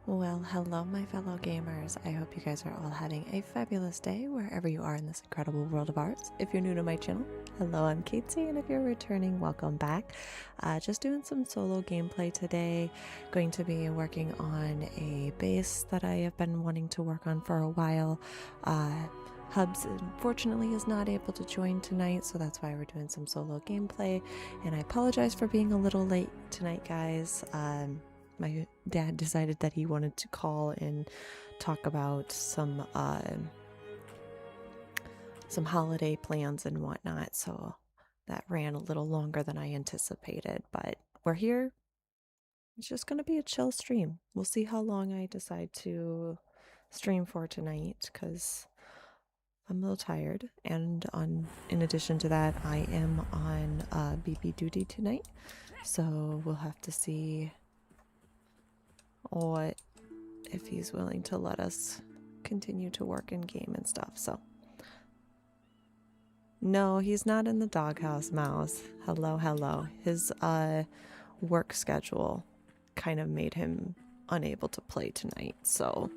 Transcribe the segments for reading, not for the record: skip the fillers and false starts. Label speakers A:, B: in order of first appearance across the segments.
A: Well, hello, my fellow gamers. I hope you guys are all having a fabulous day wherever you are in this incredible world of ours. If you're new to my channel, hello, I'm Katie, and if you're returning, welcome back. Just doing some solo gameplay today. Going to be working on a base that I have been wanting to work on for a while. Hubs, unfortunately, is not able to join tonight, so that's why we're doing some solo gameplay. And I apologize for being a little late tonight, guys. My dad decided that he wanted to call and talk about some holiday plans and whatnot, so that ran a little longer than I anticipated, but we're here. It's just going to be a chill stream. We'll see how long I decide to stream for tonight, because I'm a little tired, and in addition to that, I am on BP duty tonight, so we'll have to see what if he's willing to let us continue to work in game and stuff. So no, he's not in the doghouse, Mouse. Hello. His work schedule kind of made him unable to play tonight, so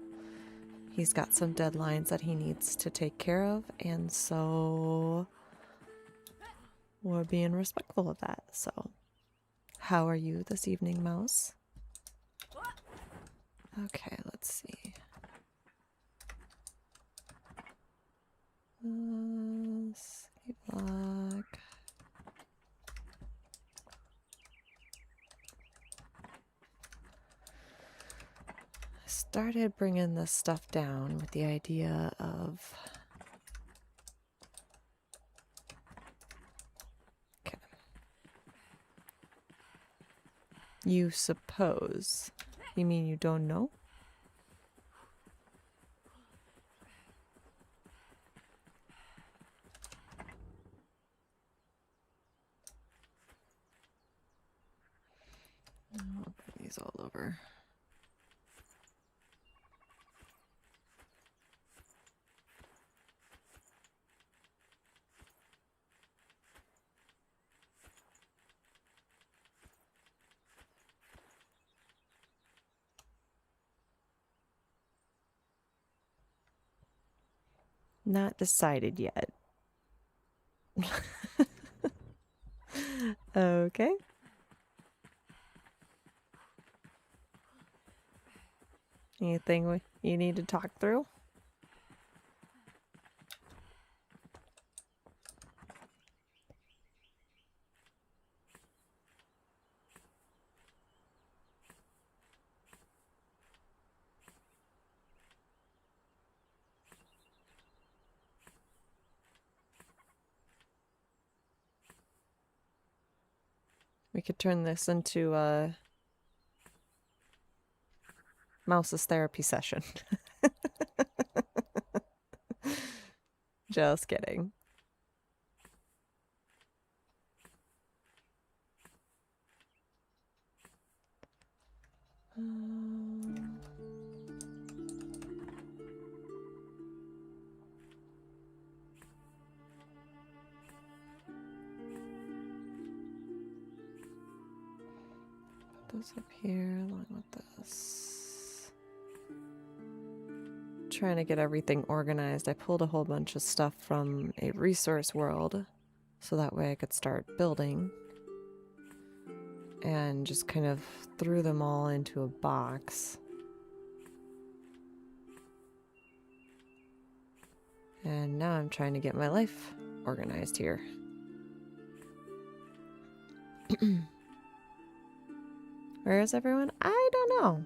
A: he's got some deadlines that he needs to take care of, and so we're being respectful of that. So how are you this evening, Mouse? Okay, let's see. City block. I started bringing this stuff down with the idea of... Okay. You suppose. You mean you don't know? I'll put these all over. Not decided yet. Okay. Anything you need to talk through? We could turn this into a Mouse's therapy session. Just kidding. Put those up here along with this. Trying to get everything organized. I pulled a whole bunch of stuff from a resource world so that way I could start building, and just kind of threw them all into a box. And now I'm trying to get my life organized here. Where is everyone? I don't know.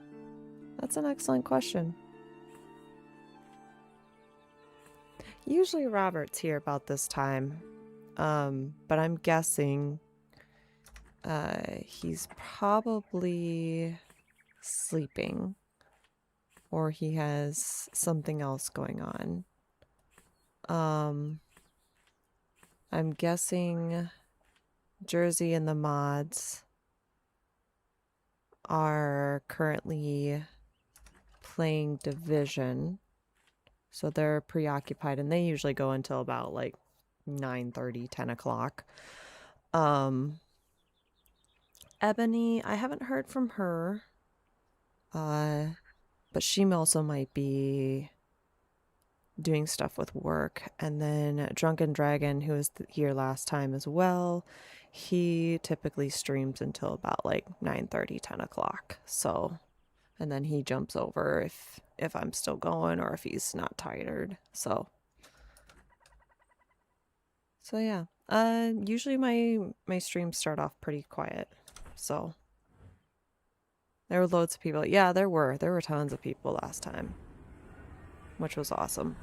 A: That's an excellent question. Usually Robert's here about this time, but I'm guessing he's probably sleeping, or he has something else going on. I'm guessing Jersey and the mods are currently playing Division, so they're preoccupied, and they usually go until about like 9:30, 10 o'clock. Ebony, I haven't heard from her. But she also might be doing stuff with work. And then Drunken Dragon, who was here last time as well, he typically streams until about like 9:30, 10 o'clock. So, and then he jumps over if I'm still going or if he's not tired. So yeah. Usually my streams start off pretty quiet. So there were loads of people. Yeah, there were tons of people last time, which was awesome.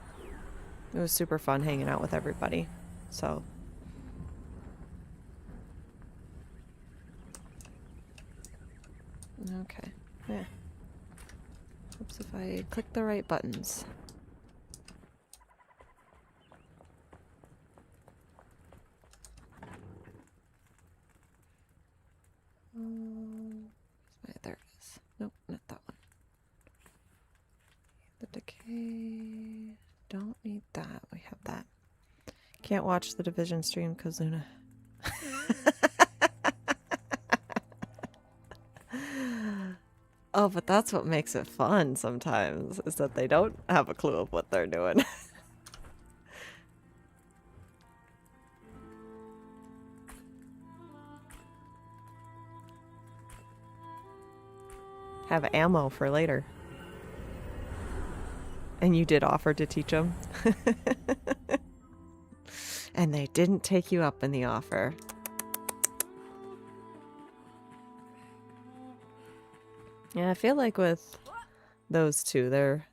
A: It was super fun hanging out with everybody. So okay. Yeah. Oops, if I click the right buttons. There it is. Nope, not that one. The decay. Don't need that. We have that. Can't watch the Division stream because Luna. Oh, but that's what makes it fun sometimes, is that they don't have a clue of what they're doing. Have ammo for later. And you did offer to teach them. And they didn't take you up in the offer. Yeah, I feel like with those two, they're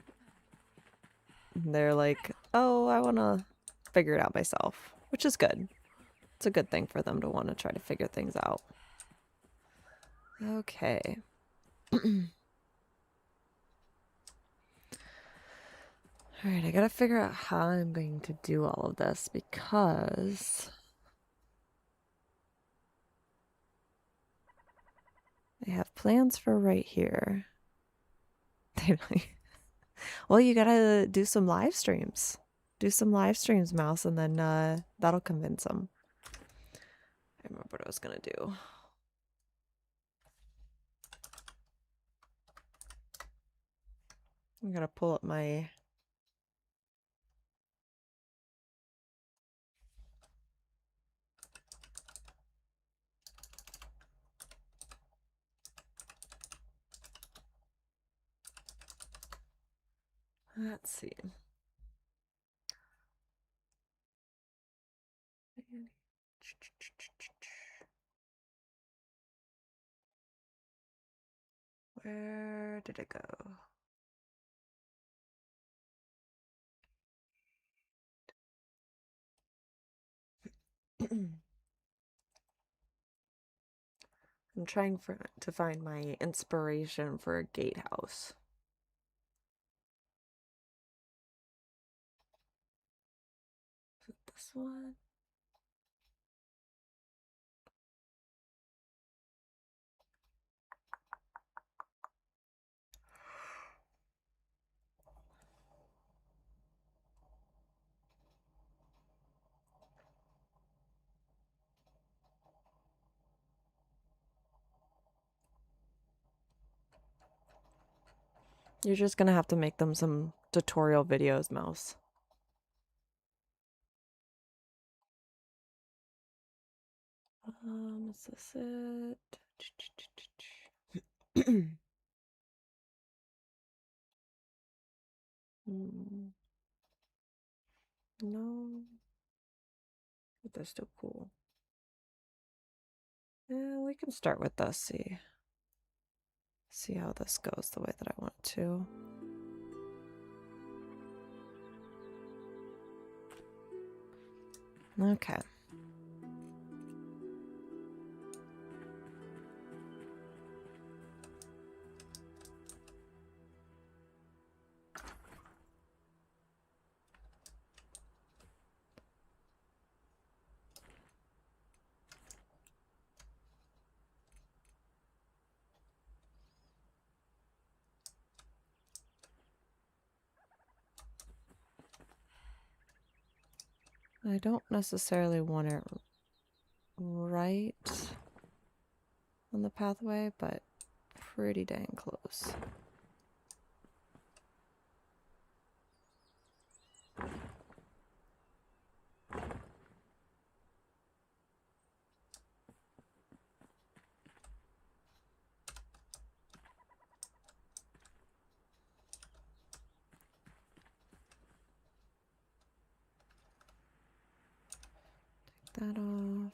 A: like, oh, I want to figure it out myself, which is good. It's a good thing for them to want to try to figure things out. Okay. Alright, I gotta figure out how I'm going to do all of this because I have plans for right here. Well, you gotta do some live streams. Do some live streams, Mouse, and then that'll convince them. I remember what I was gonna do. I'm gonna pull up my... Let's see. Where did it go? I'm trying to find my inspiration for a gatehouse. Is it this one? You're just gonna have to make them some tutorial videos, Mouse. Is this it? No. But they're still cool. Yeah, we can start with this, see how this goes the way that I want to. Okay. I don't necessarily want it right on the pathway, but pretty dang close. that off.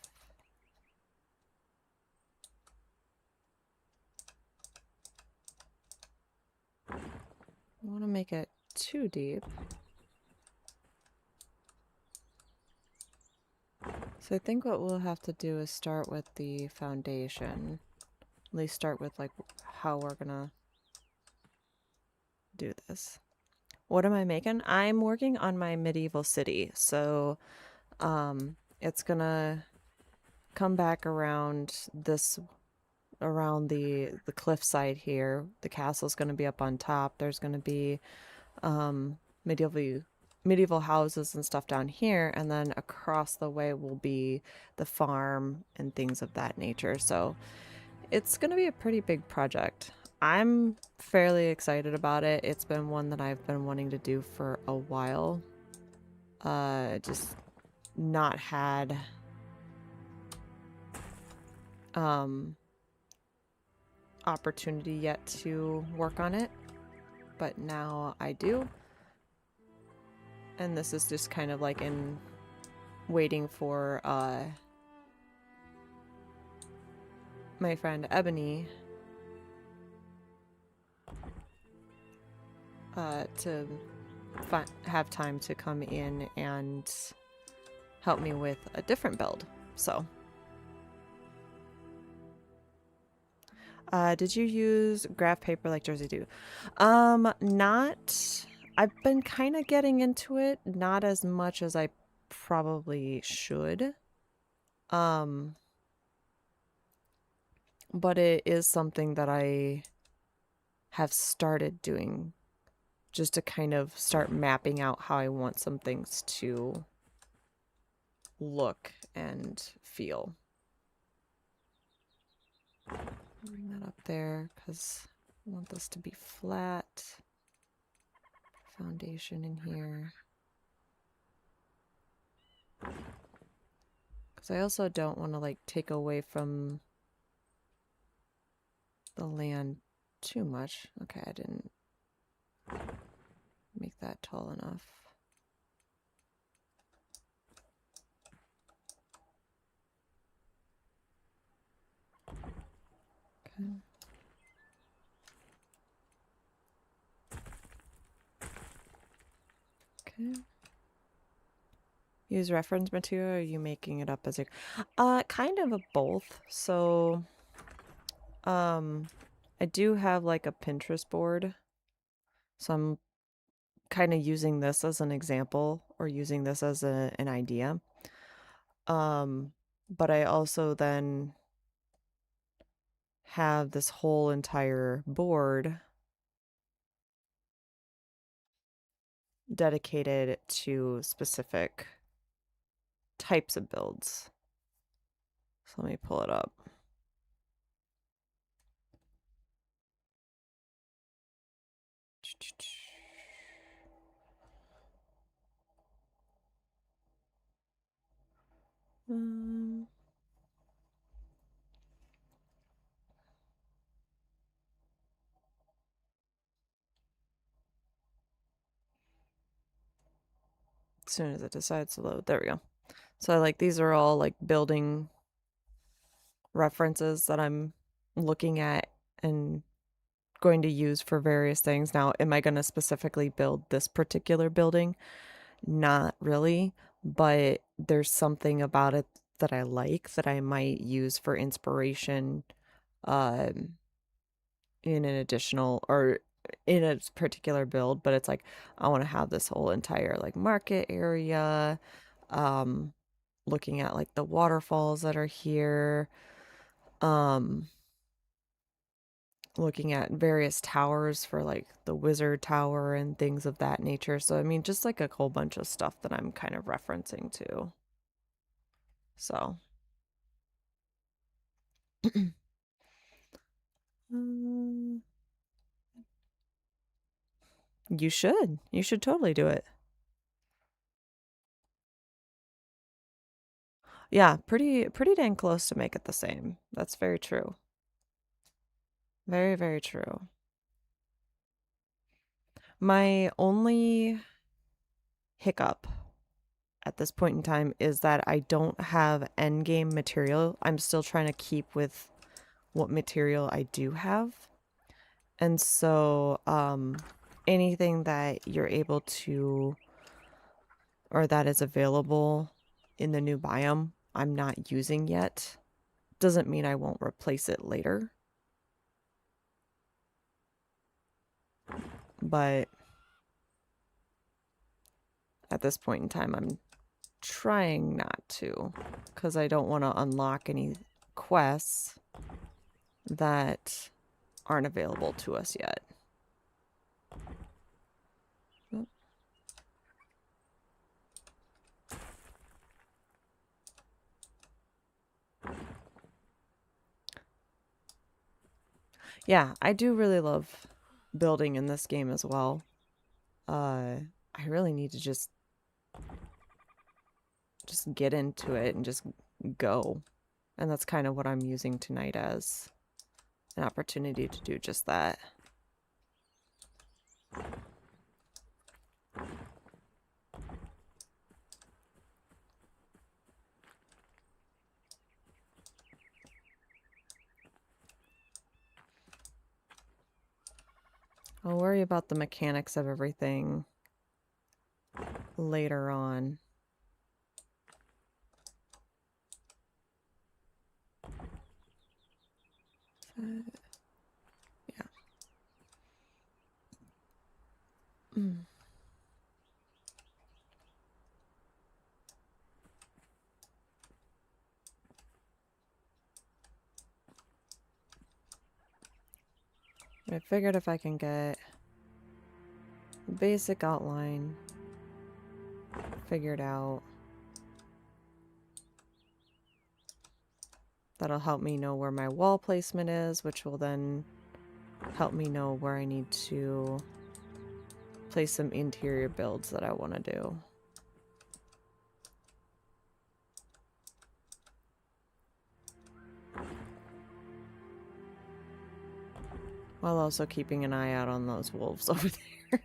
A: I want to make it too deep. So I think what we'll have to do is start with the foundation. At least start with like how we're gonna do this. What am I making? I'm working on my medieval city. So it's gonna come back around this, around the cliffside here. The castle's gonna be up on top. There's gonna be medieval houses and stuff down here, and then across the way will be the farm and things of that nature. So it's gonna be a pretty big project. I'm fairly excited about it. It's been one that I've been wanting to do for a while. Just not had opportunity yet to work on it, but now I do. And this is just kind of like in waiting for my friend Ebony to have time to come in and help me with a different build. So did you use graph paper like Jersey do? Not. I've been kind of getting into it, not as much as I probably should. But it is something that I have started doing just to kind of start mapping out how I want some things to look and feel. Bring that up there because I want this to be flat. Foundation in here. Because I also don't want to like take away from the land too much. Okay, I didn't make that tall enough. Okay. Okay. Use reference material, or are you making it up as a kind of a both. So I do have like a Pinterest board. So I'm kind of using this as an example or using this as an idea. But I also then have this whole entire board dedicated to specific types of builds. So let me pull it up. As soon as it decides to load, there we go. So like these are all like building references that I'm looking at and going to use for various things. Now, am I going to specifically build this particular building? Not really, but there's something about it that I like that I might use for inspiration in an additional or in a particular build. But it's like I want to have this whole entire like market area, looking at like the waterfalls that are here, looking at various towers for like the wizard tower and things of that nature. So I mean, just like a whole bunch of stuff that I'm kind of referencing to. So you should. You should totally do it. Yeah, pretty dang close to make it the same. That's very true. Very, very true. My only hiccup at this point in time is that I don't have endgame material. I'm still trying to keep with what material I do have. And so anything that you're able to, or that is available in the new biome, I'm not using yet. Doesn't mean I won't replace it later. But at this point in time, I'm trying not to, because I don't want to unlock any quests that aren't available to us yet. Oh. Yeah, I do really love building in this game as well. I really need to just get into it and just go. And that's kind of what I'm using tonight as an opportunity to do just that. I'll worry about the mechanics of everything later on. Yeah. I figured if I can get the basic outline figured out, that'll help me know where my wall placement is, which will then help me know where I need to place some interior builds that I want to do. While also keeping an eye out on those wolves over there.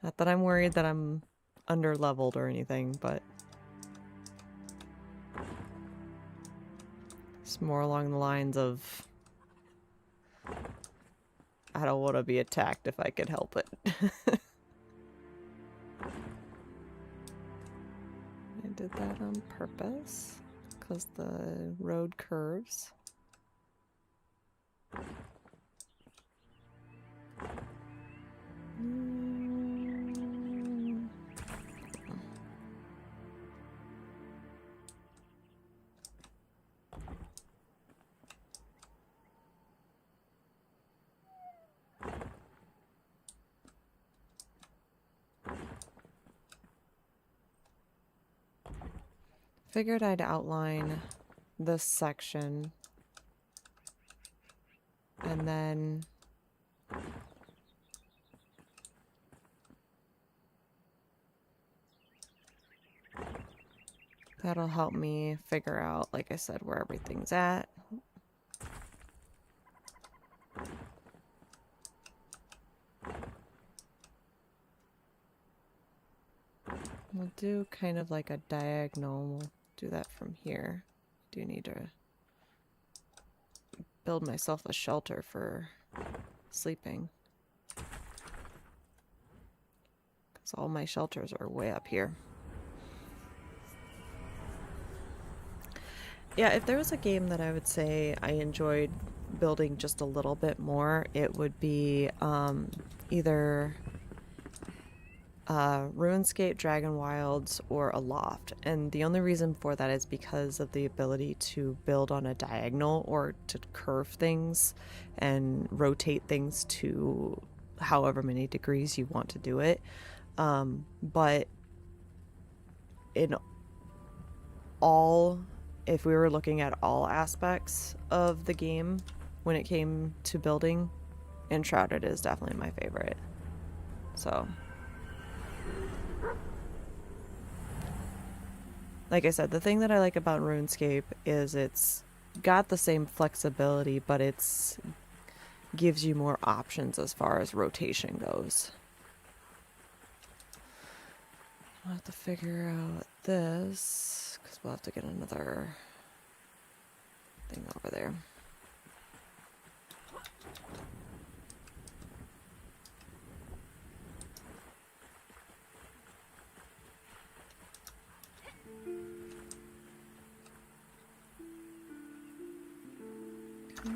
A: Not that I'm worried that I'm under-leveled or anything, but it's more along the lines of I don't want to be attacked if I could help it. I did that on purpose because the road curves. Figured I'd outline this section and then that'll help me figure out, like I said, where everything's at. We'll do kind of like a diagonal. We'll do that from here. Do need to build myself a shelter for sleeping, because all my shelters are way up here. Yeah, if there was a game that I would say I enjoyed building just a little bit more, it would be either RuneScape, Dragon Wilds, or a loft. And the only reason for that is because of the ability to build on a diagonal or to curve things and rotate things to however many degrees you want to do it. But in all, if we were looking at all aspects of the game when it came to building, Enshrouded is definitely my favorite. So like I said, the thing that I like about RuneScape is it's got the same flexibility, but it's gives you more options as far as rotation goes. I'll have to figure out this, because we'll have to get another thing over there. Okay.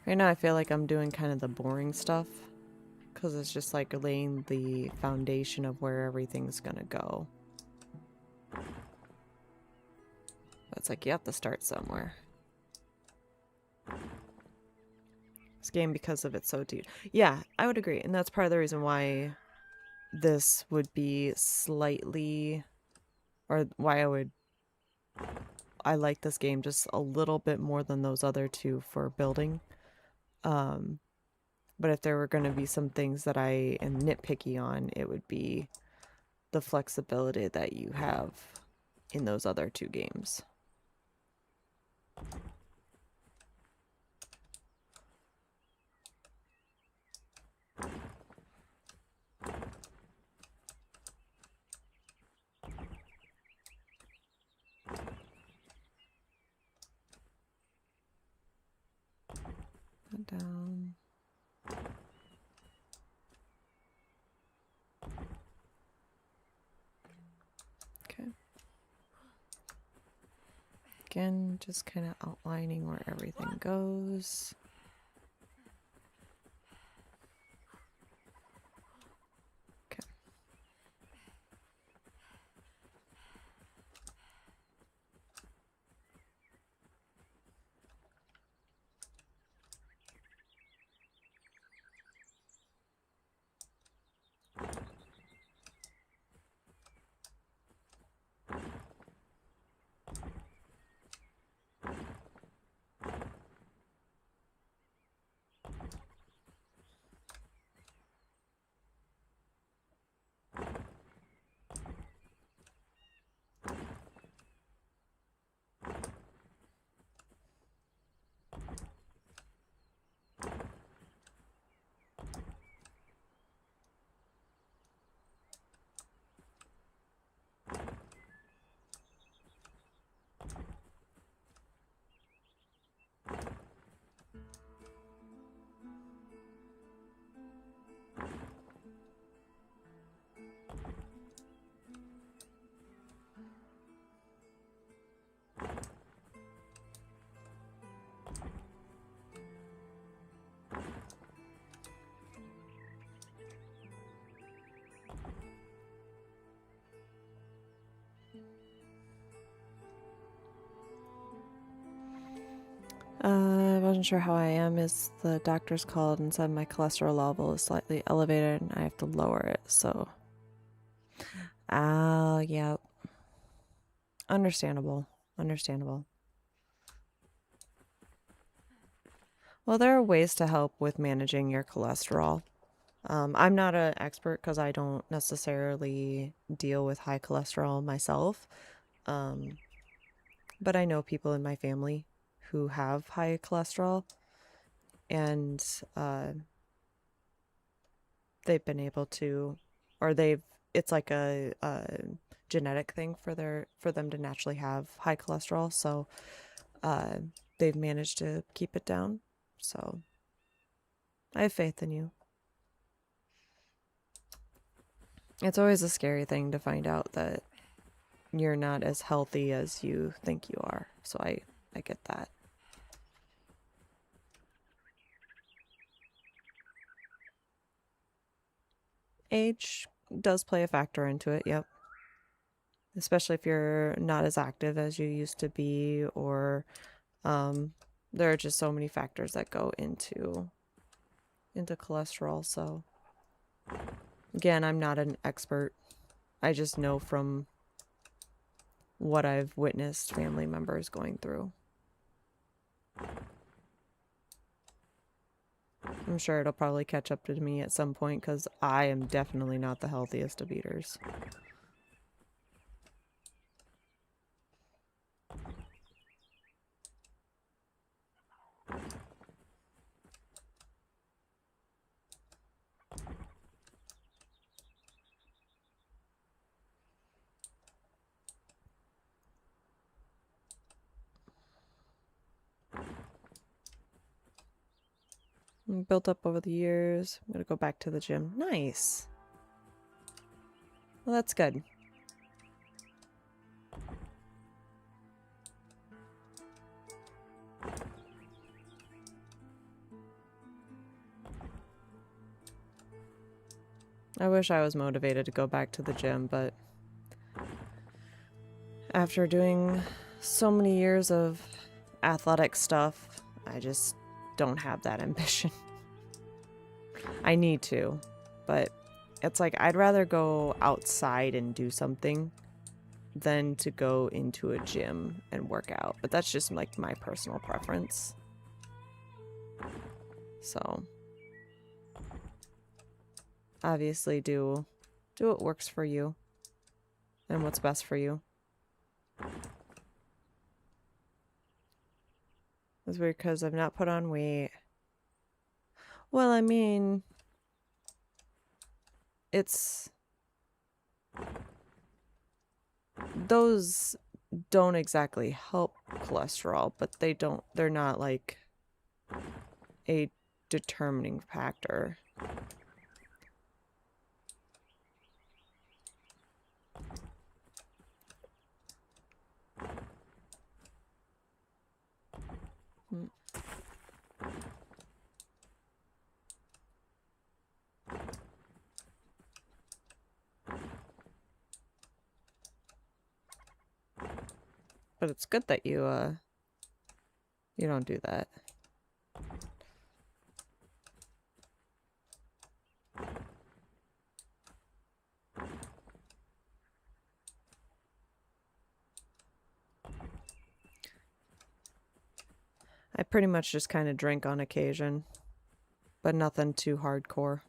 A: Right now I feel like I'm doing kind of the boring stuff, because it's just like laying the foundation of where everything's gonna go. But it's like you have to start somewhere. This game, because of it's so deep. Yeah, I would agree. And that's part of the reason why this would be slightly, or why I like this game just a little bit more than those other two for building. But if there were going to be some things that I am nitpicky on, it would be the flexibility that you have in those other two games. Down. Okay. Again, just kind of outlining where everything goes. Okay. I wasn't sure how I am. Is the doctor's called and said my cholesterol level is slightly elevated and I have to lower it, so. Yeah. Understandable. Understandable. Well, there are ways to help with managing your cholesterol. I'm not an expert because I don't necessarily deal with high cholesterol myself. But I know people in my family who have high cholesterol, and they've been able to, or it's like a genetic thing for them to naturally have high cholesterol, so they've managed to keep it down. So I have faith in you. It's always a scary thing to find out that you're not as healthy as you think you are. So I get that. Age does play a factor into it, yep. Especially if you're not as active as you used to be, or there are just so many factors that go into cholesterol. So again, I'm not an expert. I just know from what I've witnessed family members going through. I'm sure it'll probably catch up to me at some point because I am definitely not the healthiest of eaters. Built up over the years. I'm gonna go back to the gym. Nice. Well, that's good. I wish I was motivated to go back to the gym, but after doing so many years of athletic stuff, I just don't have that ambition. I need to, but it's like I'd rather go outside and do something than to go into a gym and work out. But that's just like my personal preference. So obviously do what works for you and what's best for you. It's weird because I've not put on weight. Well, I mean, those don't exactly help cholesterol, but they're not like a determining factor. But it's good that you don't do that. I pretty much just kind of drink on occasion, but nothing too hardcore.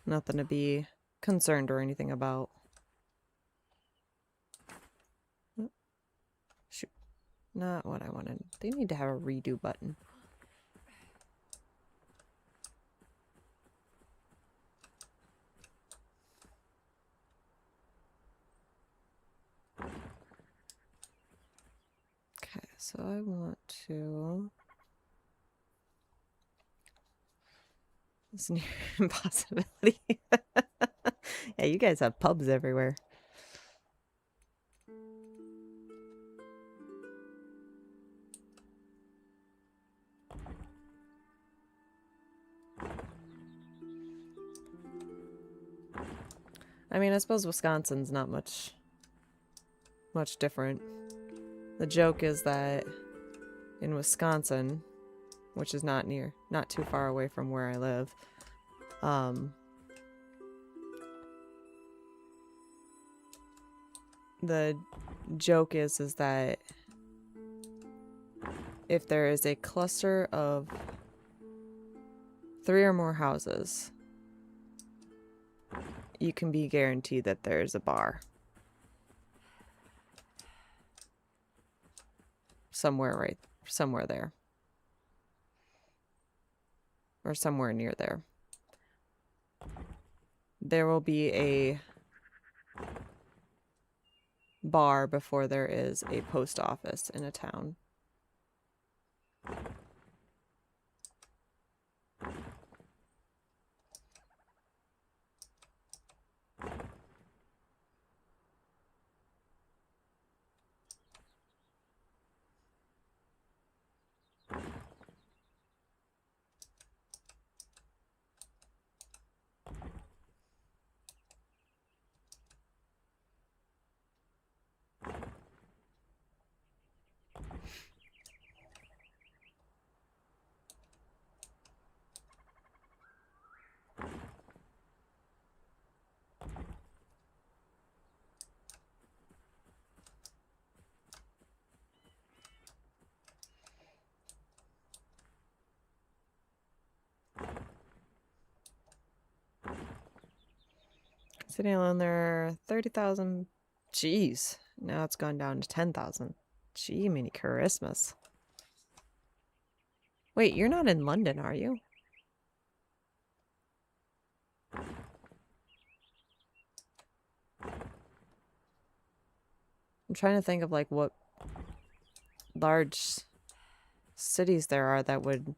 A: Nothing to be concerned or anything about. Shoot. Not what I wanted. They need to have a redo button. Okay, so I want to... It's near impossibility. Yeah, you guys have pubs everywhere. I mean, I suppose Wisconsin's not much different. The joke is that in Wisconsin, which is not too far away from where I live, the joke is that if there is a cluster of 3 or more houses, you can be guaranteed that there's a bar somewhere there, or somewhere near there. There will be a bar before there is a post office in a town. Sitting alone there, 30,000. Jeez, now it's gone down to 10,000. Gee, mini Christmas. Wait, you're not in London, are you? I'm trying to think of like what large cities there are that would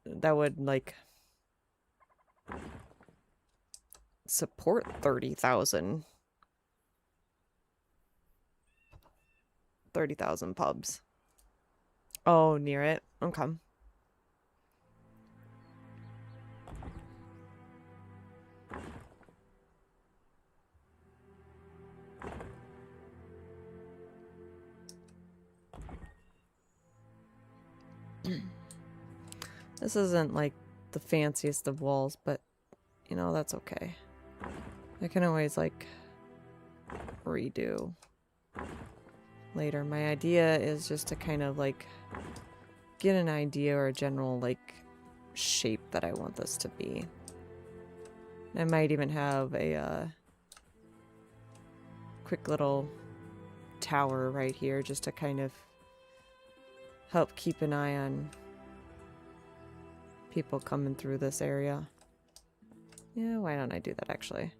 A: that would like support 30,000 pubs. Oh, near it. Okay. This isn't like the fanciest of walls, but you know, that's okay. I can always like redo later. My idea is just to kind of like get an idea or a general like shape that I want this to be. I might even have a quick little tower right here just to kind of help keep an eye on people coming through this area. Yeah, why don't I do that actually?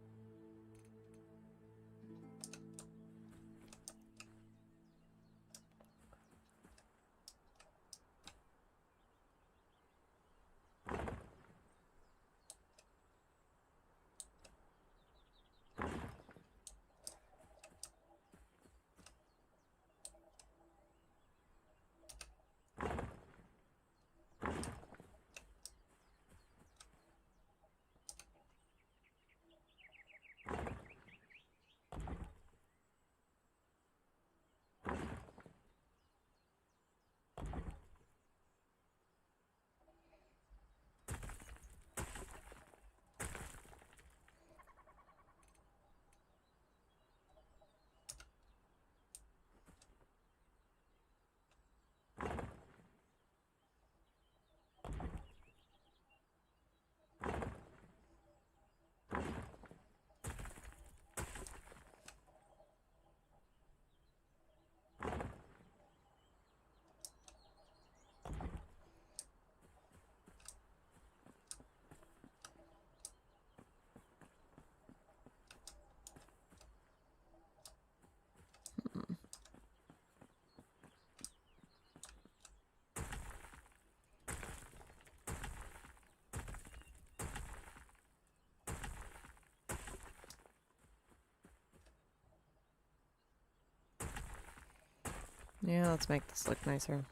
A: Yeah, let's make this look nicer.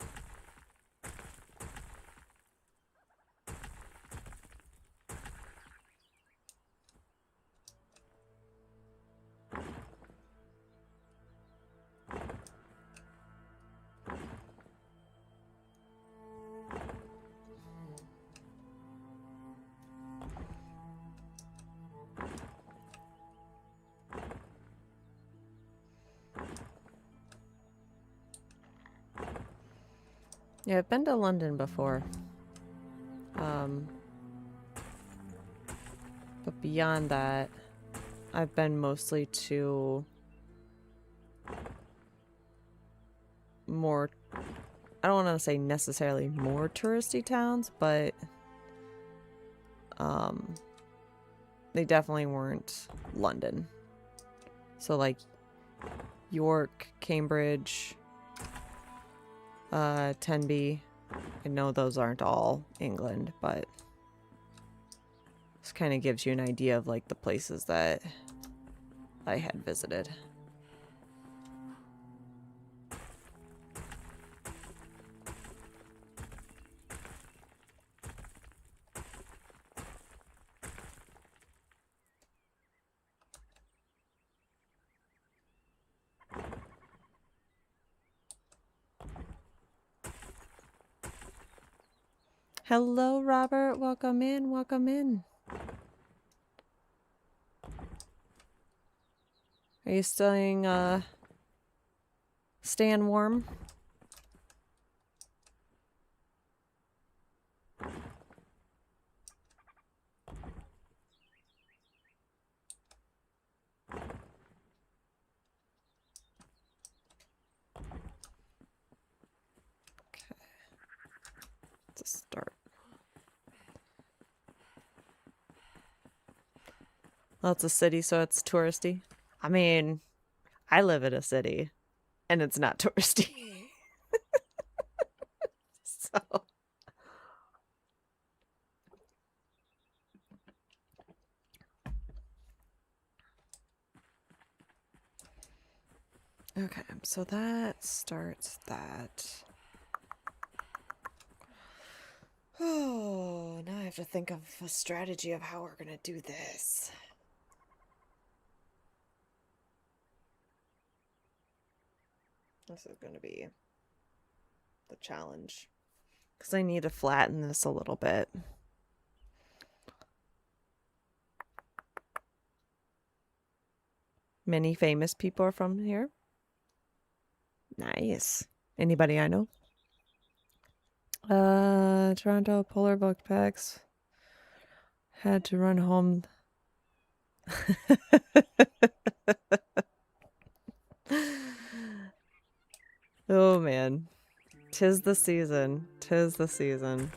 A: Yeah, I've been to London before. But beyond that, I've been mostly to more, I don't want to say necessarily more touristy towns, but they definitely weren't London. So like York, Cambridge, Tenby. I know those aren't all England, but this kind of gives you an idea of like the places that I had visited. Hello, Robert. Welcome in. Welcome in. Are you staying warm? Okay. Let's start. Well, it's a city, so it's touristy. I mean, I live in a city. and it's not touristy. So okay, so that starts that. Oh, now I have to think of a strategy of how we're gonna do this. This is gonna be the challenge. Because I need to flatten this a little bit. Many famous people are from here. Nice. Anybody I know? Toronto Polar Backpacks. Had to run home. Oh man. 'Tis the season. 'Tis the season.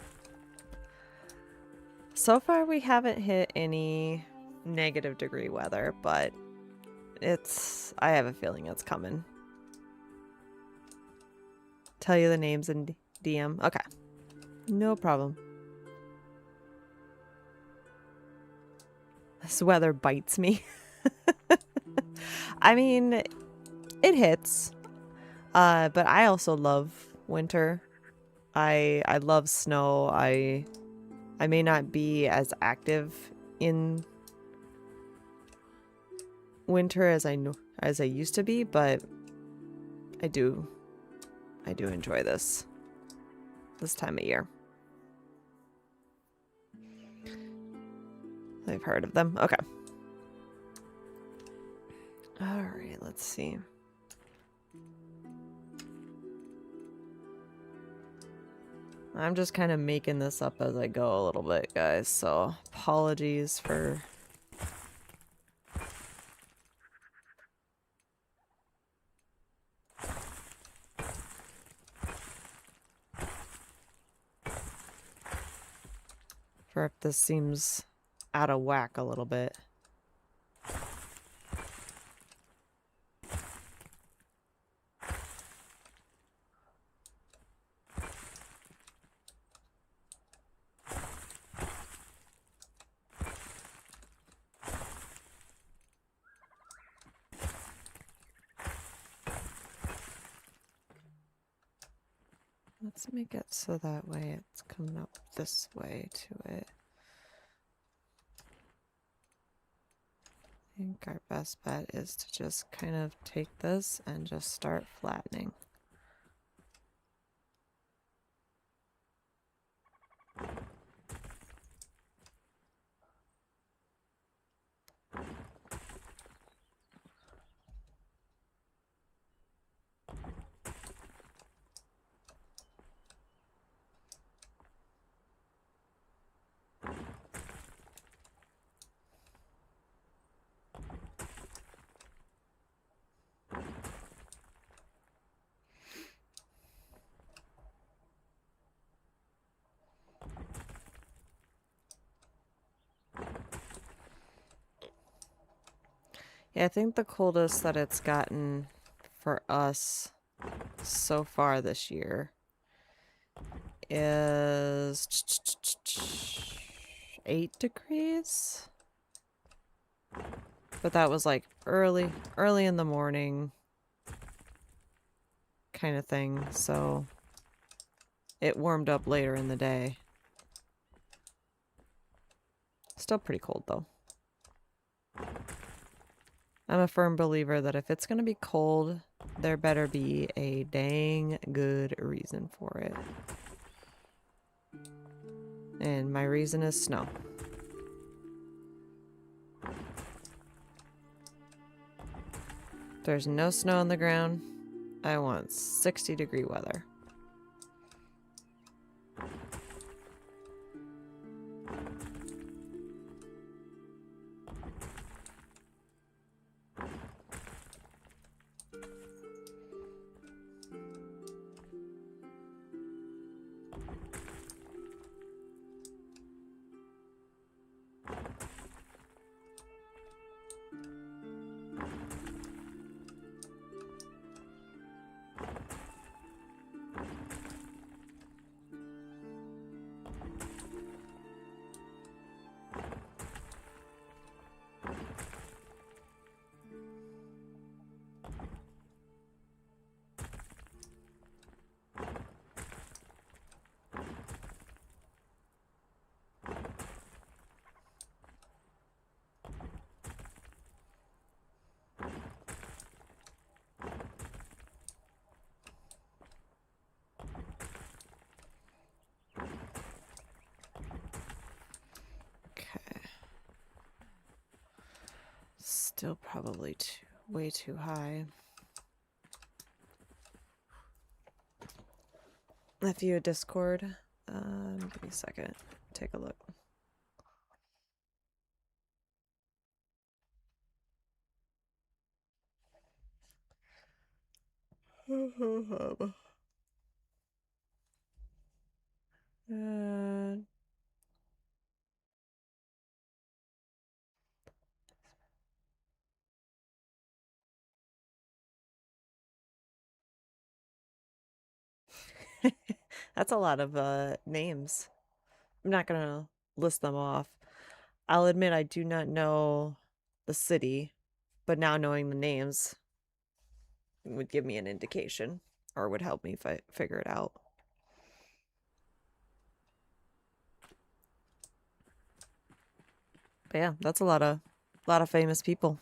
A: So far we haven't hit any negative degree weather, but I have a feeling it's coming. Tell you the names in DM. Okay. No problem. This weather bites me. I mean, it hits. But I also love winter. I love snow. I may not be as active in winter as I used to be, but I do enjoy this time of year. I've heard of them. Okay. All right, let's see. I'm just kind of making this up as I go a little bit, guys, so apologies for if this seems out of whack a little bit. Let's make it so that way it's coming up this way to it. I think our best bet is to just kind of take this and just start flattening. Yeah, I think the coldest that it's gotten for us so far this year is 8 degrees. But that was like early in the morning kind of thing, so it warmed up later in the day. Still pretty cold though. I'm a firm believer that if it's going to be cold, there better be a dang good reason for it. And my reason is snow. If there's no snow on the ground, I want 60-degree weather. Still probably way too high. If you had Discord, give me a second. Take a look. That's a lot of names. I'm not gonna list them off. I'll admit I do not know the city, but now knowing the names would give me an indication or would help me figure it out. But yeah, that's a lot of famous people.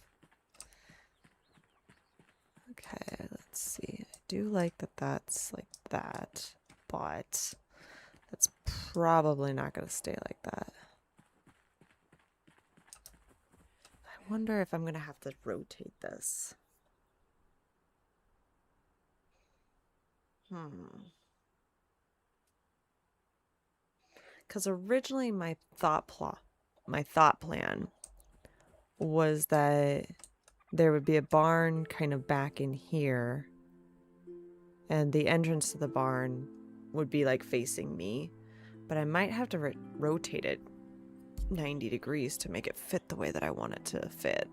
A: Okay, let's see. I do like that that's like that, but that's probably not going to stay like that. I wonder if I'm going to have to rotate this. Because originally my thought plan was that there would be a barn kind of back in here, and the entrance to the barn would be like facing me, but I might have to rotate it 90 degrees to make it fit the way that I want it to fit,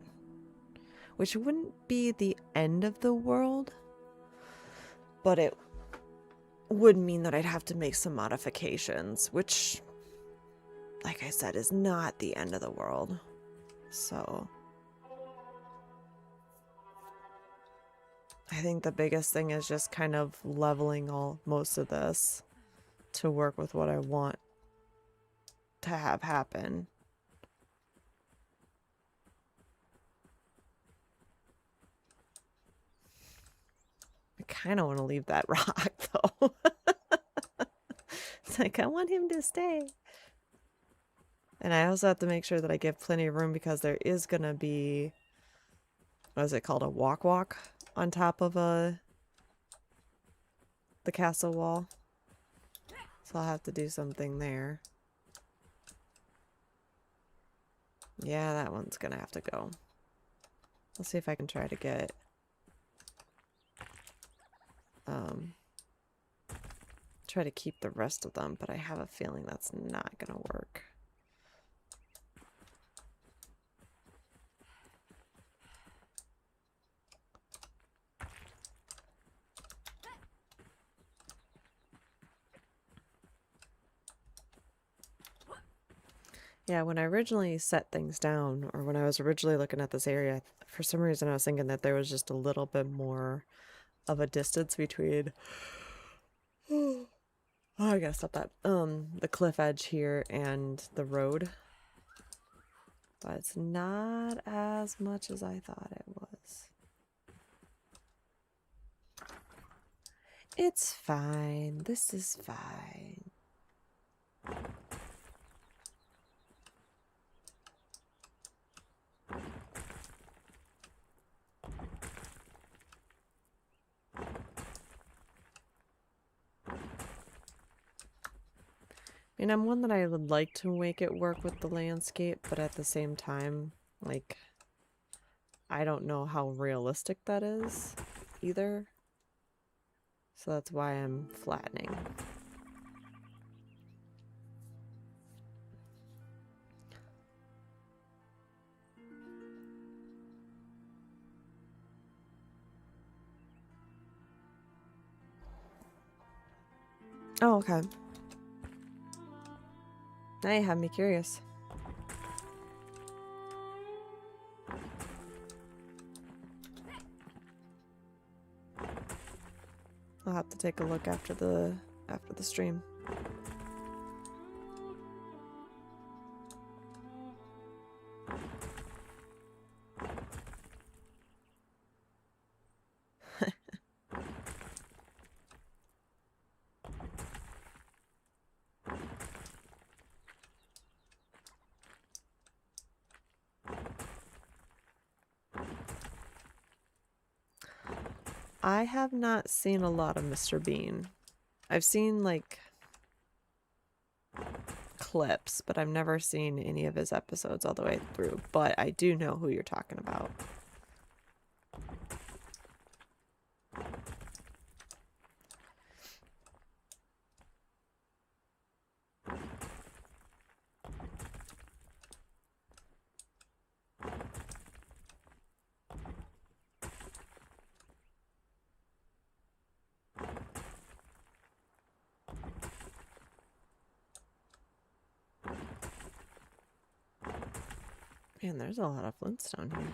A: which wouldn't be the end of the world, but it would mean that I'd have to make some modifications, which, like I said, is not the end of the world. So I think the biggest thing is just kind of leveling most of this to work with what I want to have happen. I kind of want to leave that rock though. It's like I want him to stay. And I also have to make sure that I give plenty of room because there is going to be, what is it called, a walk on top of the castle wall. So I'll have to do something there. Yeah, that one's going to have to go. Let's see if I can try to get try to keep the rest of them, but I have a feeling that's not going to work. Yeah, when I originally set things down, or when I was originally looking at this area, for some reason I was thinking that there was just a little bit more of a distance between oh, I gotta stop that. The cliff edge here and the road. But it's not as much as I thought it was. It's fine. This is fine. I mean, I'm one that I would like to make it work with the landscape, but at the same time, like, I don't know how realistic that is either. So that's why I'm flattening. Oh, okay. Now you have me curious. I'll have to take a look after the stream. I have not seen a lot of Mr. Bean. I've seen like clips, but I've never seen any of his episodes all the way through. But I do know who you're talking about. Man, there's a lot of flintstone here.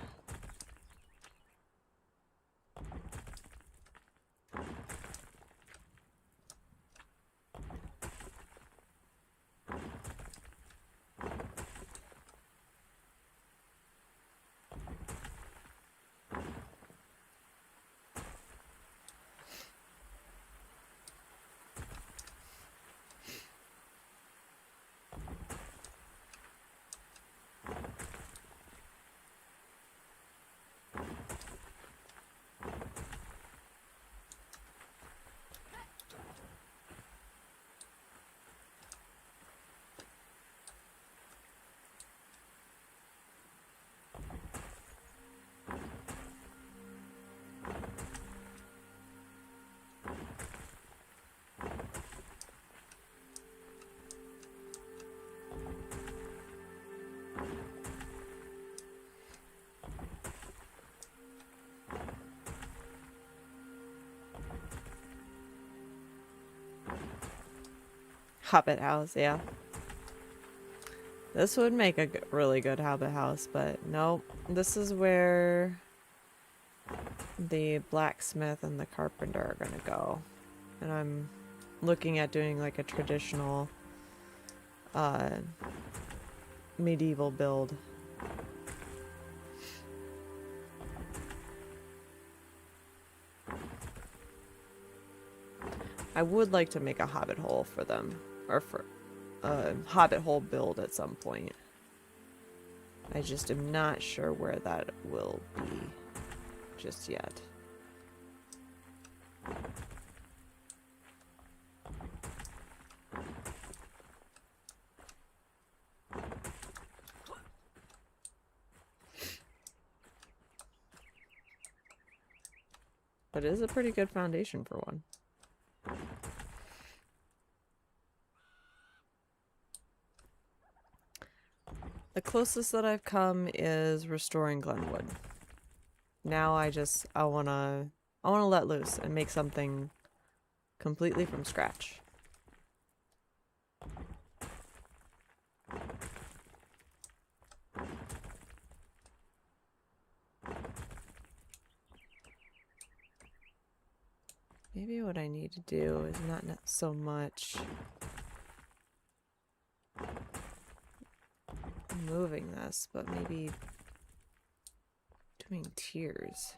A: Hobbit house, yeah. This would make a really good Hobbit house, but nope. This is where the blacksmith and the carpenter are gonna go. And I'm looking at doing like a traditional medieval build. I would like to make a hobbit hole for them, or for a hobbit hole build at some point. I just am not sure where that will be just yet. But it is a pretty good foundation for one. The closest that I've come is restoring Glenwood. Now I wanna let loose and make something completely from scratch. Maybe what I need to do is not so much moving this, but maybe doing tiers.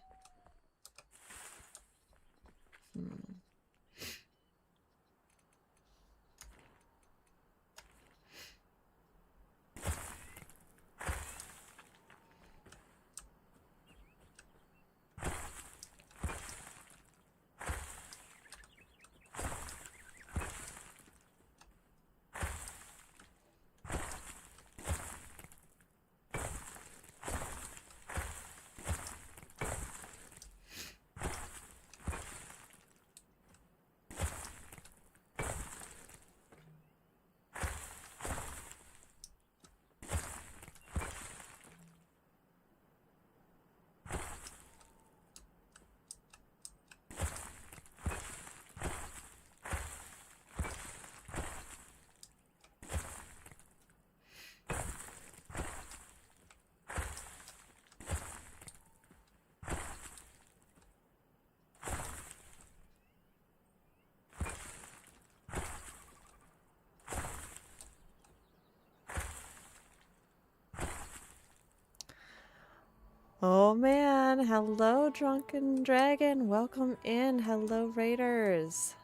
A: Oh man, hello Drunken Dragon, welcome in, hello Raiders.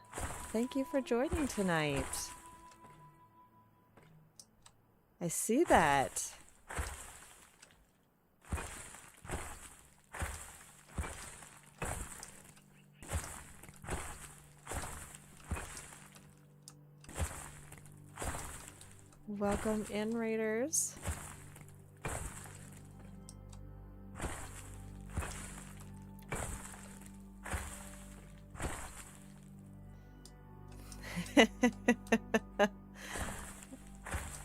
A: Thank you for joining tonight. I see that. Welcome in, Raiders.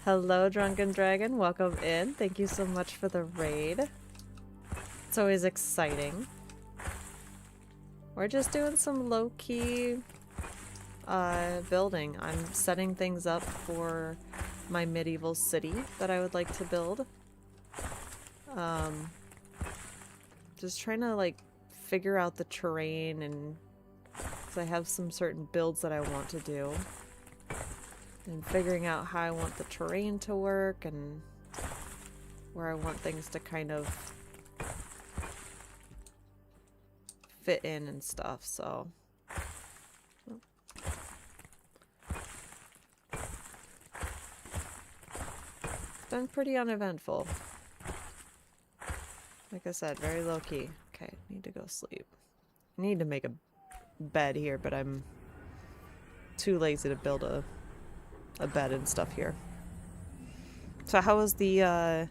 A: Hello, Drunken Dragon. Welcome in. Thank you so much for the raid. It's always exciting. We're just doing some low-key building. I'm setting things up for my medieval city that I would like to build. Just trying to like figure out the terrain, and because I have some certain builds that I want to do, and figuring out how I want the terrain to work and where I want things to kind of fit in and stuff, so it's been pretty uneventful. Like I said, very low-key. Okay, need to go sleep. I need to make a bed here, but I'm too lazy to build a bed and stuff here. So how was the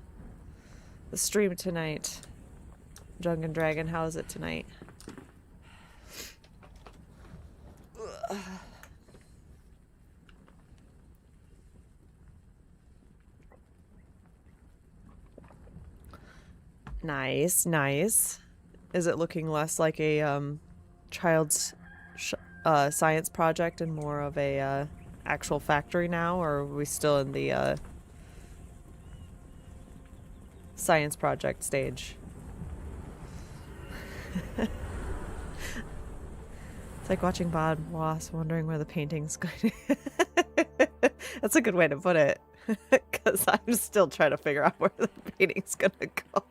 A: stream tonight? Drunken Dragon, how is it tonight? Ugh. Nice, nice. Is it looking less like a child's science project and more of a actual factory now, or are we still in the science project stage? It's like watching Bob Ross wondering where the painting's going to... That's a good way to put it, because I'm still trying to figure out where the painting's going to go.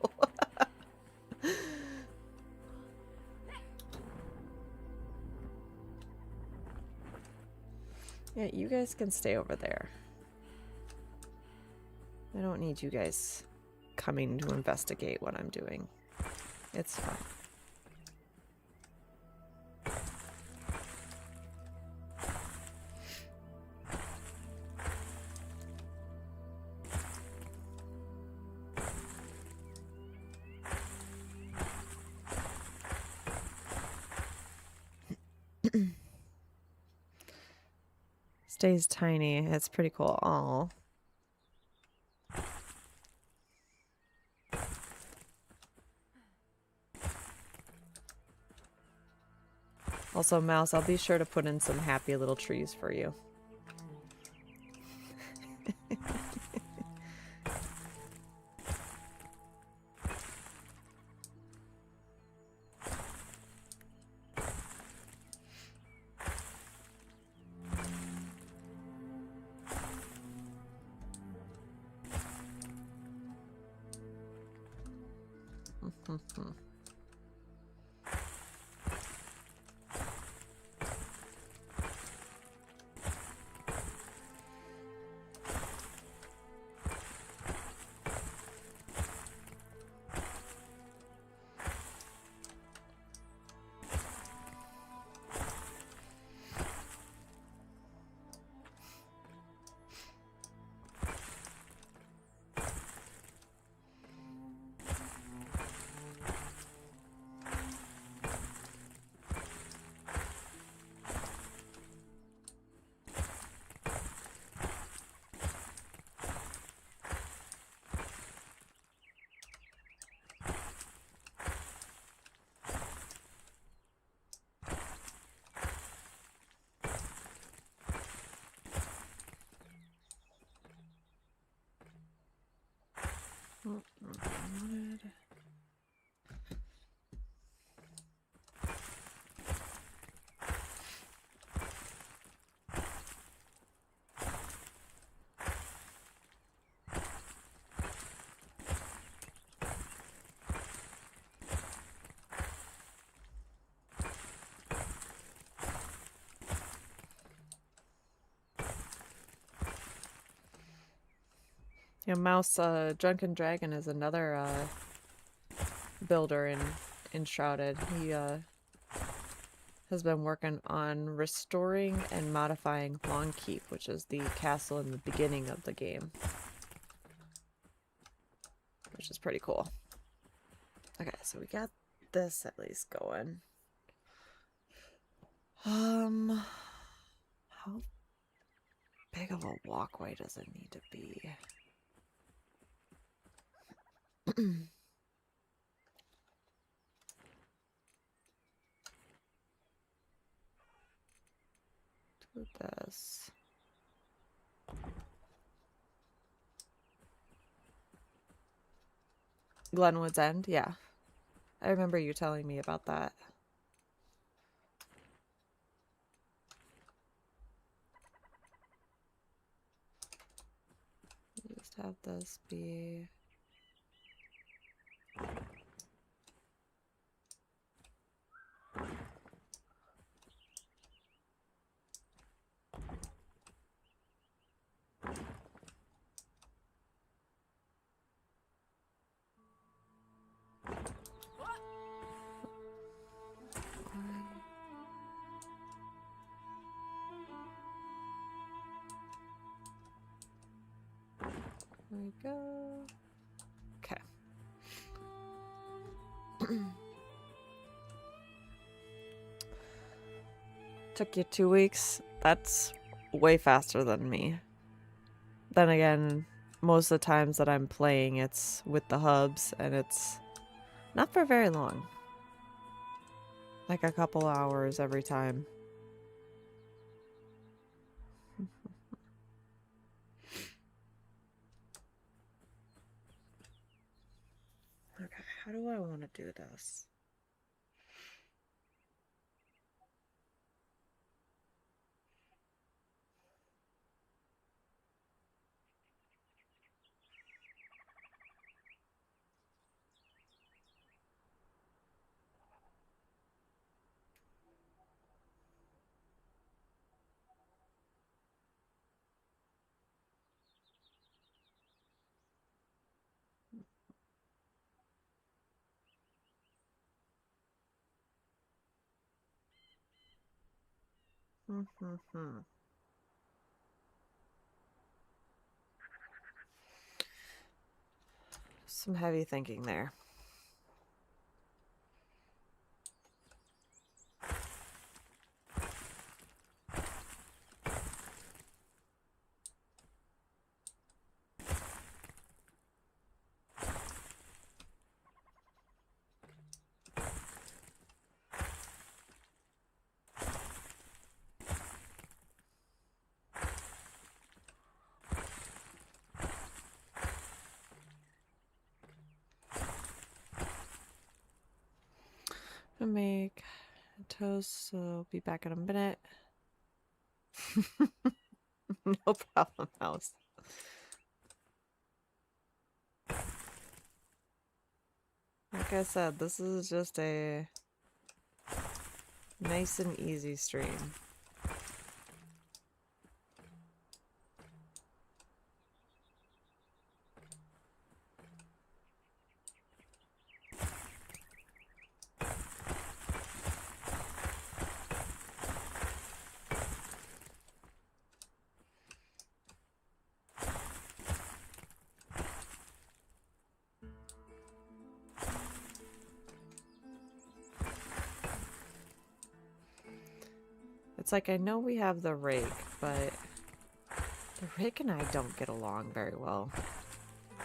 A: Yeah, you guys can stay over there. I don't need you guys coming to investigate what I'm doing. It's fine. Stays tiny. It's pretty cool. Aww. Also, Mouse, I'll be sure to put in some happy little trees for you. Yeah, Mouse Drunken Dragon is another builder in Enshrouded. He has been working on restoring and modifying Longkeep, which is the castle in the beginning of the game, which is pretty cool. Okay, so we got this at least going. How big of a walkway does it need to be? Do this. Glenwood's End, yeah. I remember you telling me about that. Just have this be... There we go. Okay. Took you 2 weeks. That's way faster than me. Then again, most of the times that I'm playing, it's with the hubs, and it's not for very long. Like a couple hours every time. Okay, how do I want to do this? Some heavy thinking there. I'm gonna make a toast, so I'll be back in a minute. No problem, Mouse. Like I said, this is just a nice and easy stream. It's like, I know we have the rake, but the rake and I don't get along very well.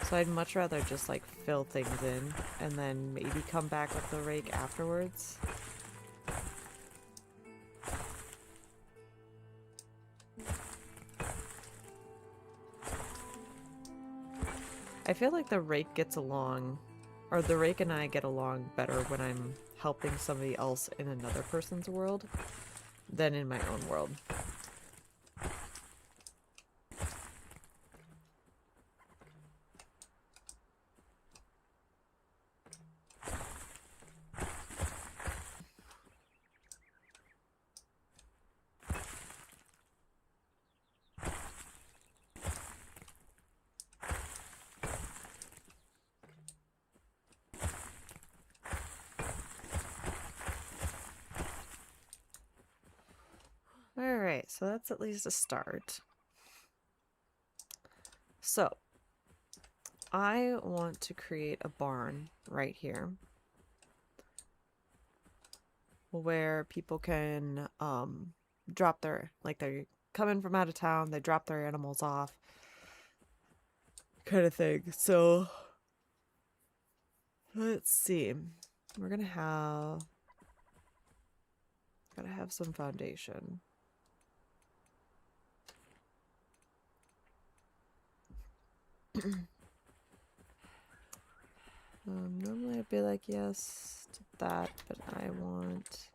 A: So I'd much rather just like fill things in and then maybe come back with the rake afterwards. I feel like the rake gets along, or the rake and I get along better when I'm helping somebody else in another person's world than in my own world. So that's at least a start. So I want to create a barn right here where people can drop their, like, they're coming from out of town, they drop their animals off, kind of thing. So let's see. We're gonna have, gotta have some foundation. Normally I'd be like yes to that, but I want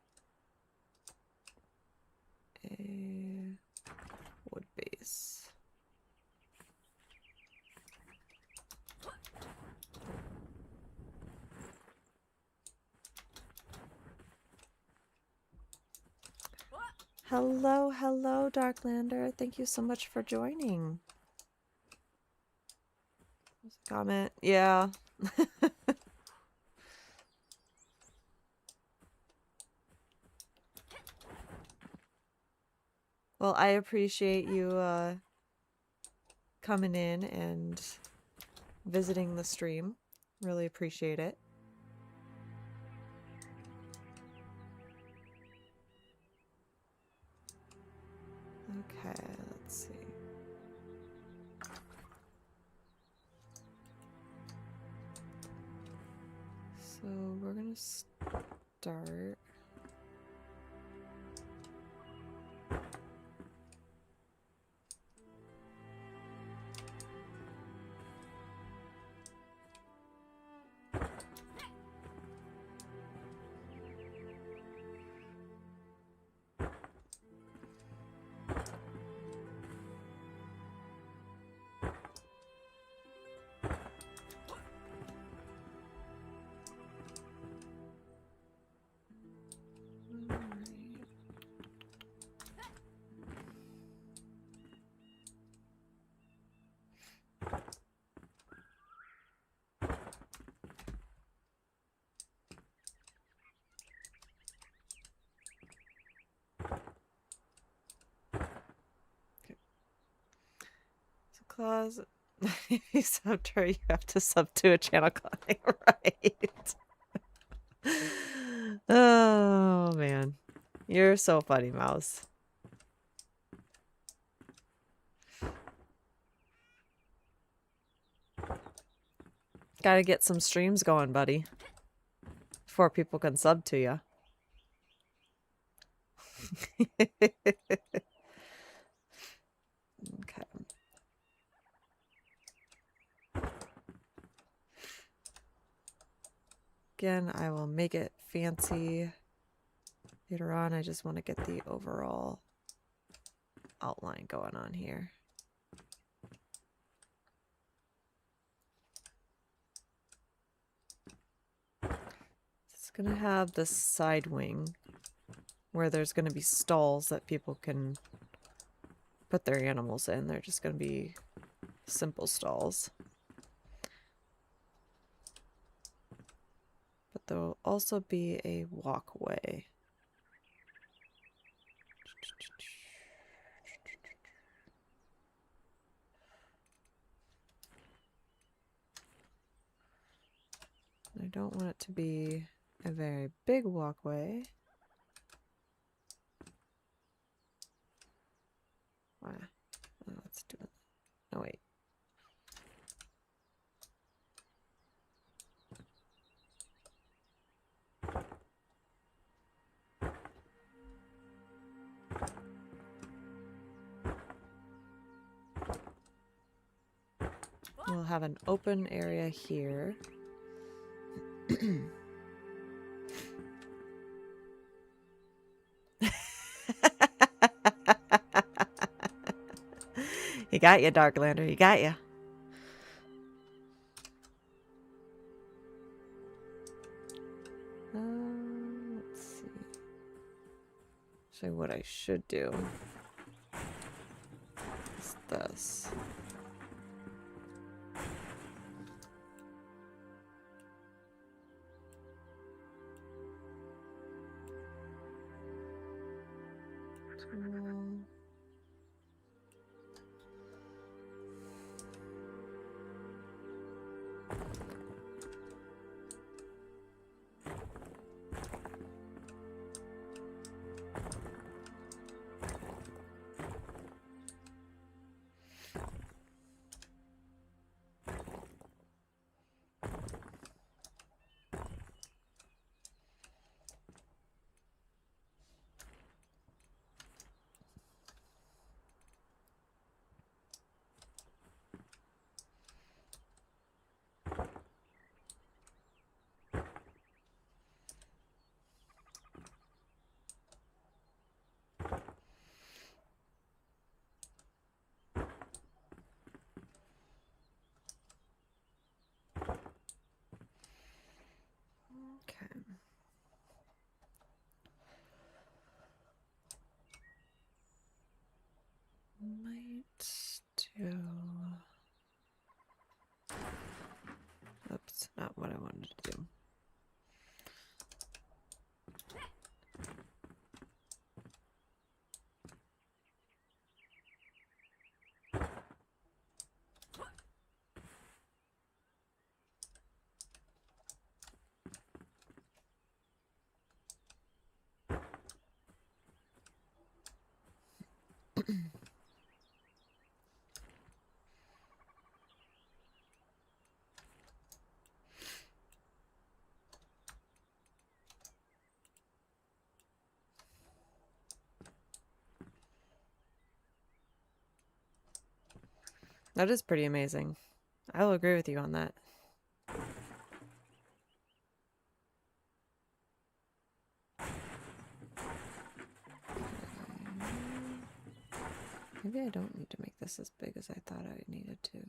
A: a wood base. Hello, hello, Darklander. Thank you so much for joining. Comment. Yeah. Well, I appreciate you coming in and visiting the stream. Really appreciate it. Okay, let's see. So we're gonna start. Clause. If you sub to her, you have to sub to a channel calling, right? Oh man, you're so funny, Mouse. Gotta get some streams going, buddy, before people can sub to you. Okay. Again, I will make it fancy later on. I just want to get the overall outline going on here. It's going to have this side wing where there's going to be stalls that people can put their animals in. They're just going to be simple stalls. But there'll also be a walkway. I don't want it to be a very big walkway. Wow. Oh, let's do it. Oh, wait. We'll have an open area here. He got you, Darklander. He got you. Let's see. So what I should do is this. not what I wanted to do. That is pretty amazing. I will agree with you on that. Maybe I don't need to make this as big as I thought I needed to.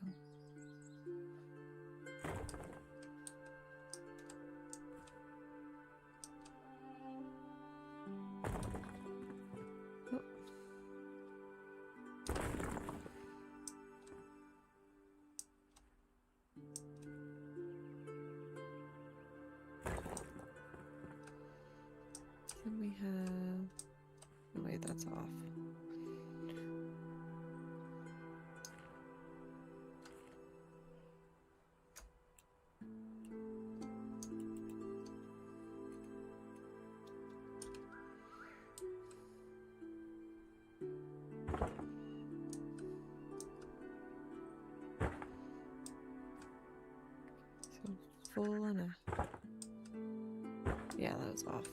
A: Oh. Then we have... Oh wait, that's off. So full on a... Yeah, that was off.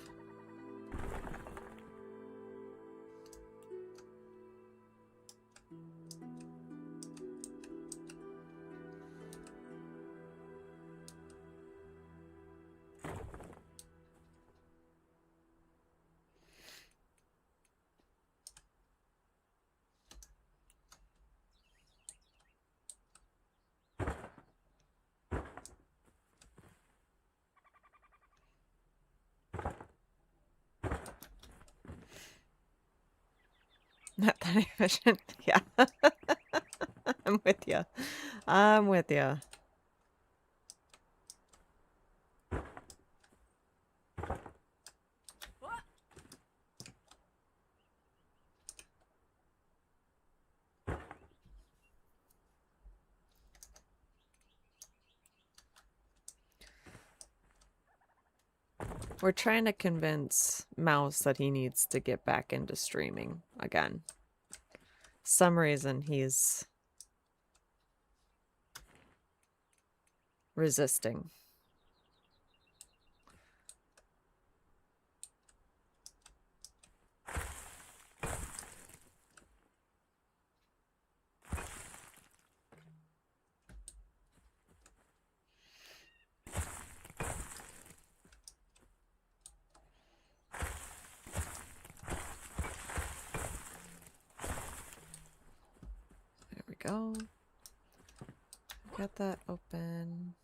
A: Not that efficient. Yeah. I'm with you. I'm with you. We're trying to convince Mouse that he needs to get back into streaming again. Some reason he's resisting. Go. Get that open.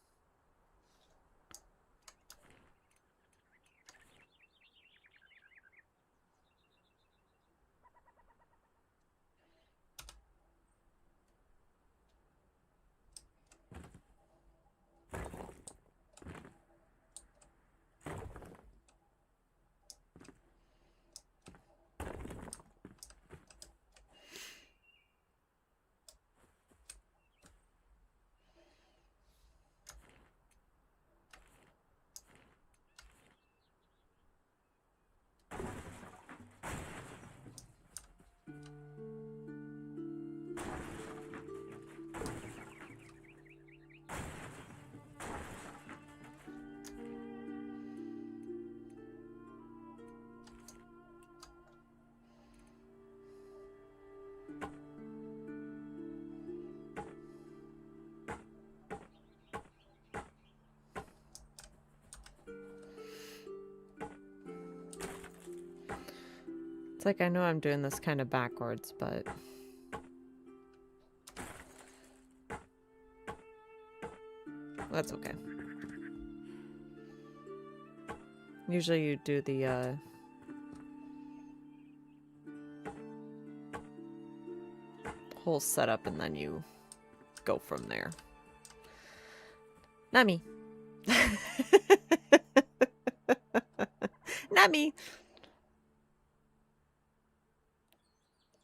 A: It's like I know I'm doing this kind of backwards, but that's okay. Usually you do the whole setup and then you go from there. Not me. Not me.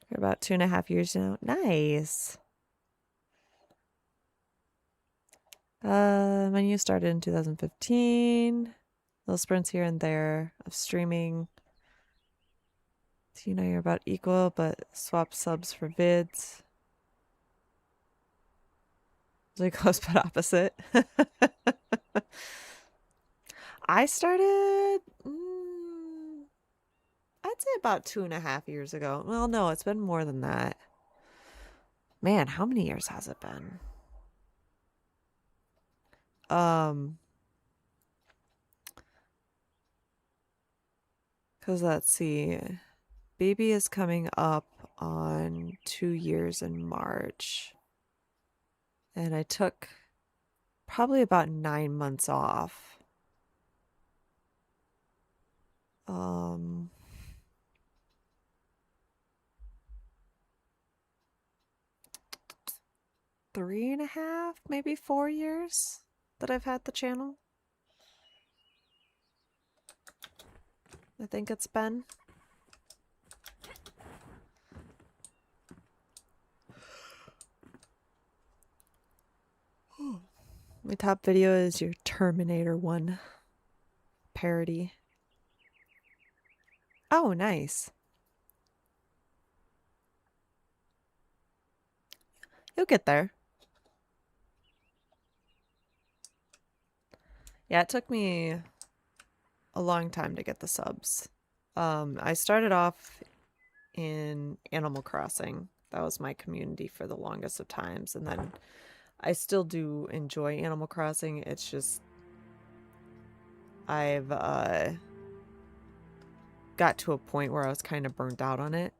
A: For about 2.5 years now. Nice. Menu started in 2015. Little sprints here and there of streaming. So you know you're about equal, but swap subs for vids. Really close but opposite. I started, I'd say about 2.5 years ago. Well, no, it's been more than that. Man, how many years has it been? Because let's see. Baby is coming up on 2 years in March. And I took probably about 9 months off. 3.5, maybe 4 years that I've had the channel. I think it's been. My top video is your Terminator 1 parody. Oh, nice. You'll get there. Yeah, it took me a long time to get the subs. I started off in Animal Crossing. That was my community for the longest of times. And then I still do enjoy Animal Crossing. It's just I've got to a point where I was kind of burnt out on it.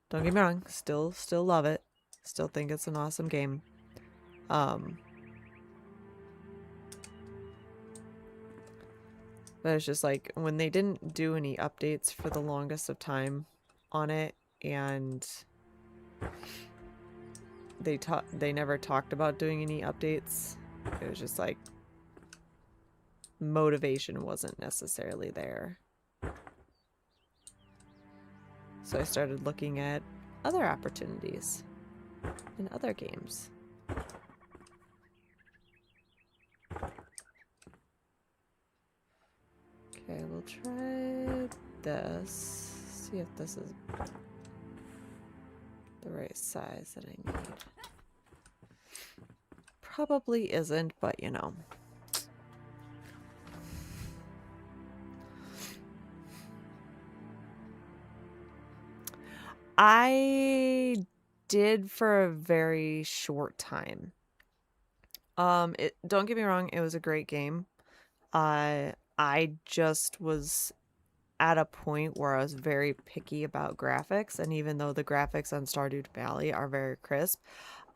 A: Don't get me wrong, still love it. Still think it's an awesome game. But it's just like when they didn't do any updates for the longest of time on it, and they never talked about doing any updates. It was just like motivation wasn't necessarily there. So I started looking at other opportunities in other games. Okay, we'll try this. See if this is the right size that I need. Probably isn't, but you know. I did for a very short time. Don't get me wrong, it was a great game. I just was at a point where I was very picky about graphics, and even though the graphics on Stardew Valley are very crisp,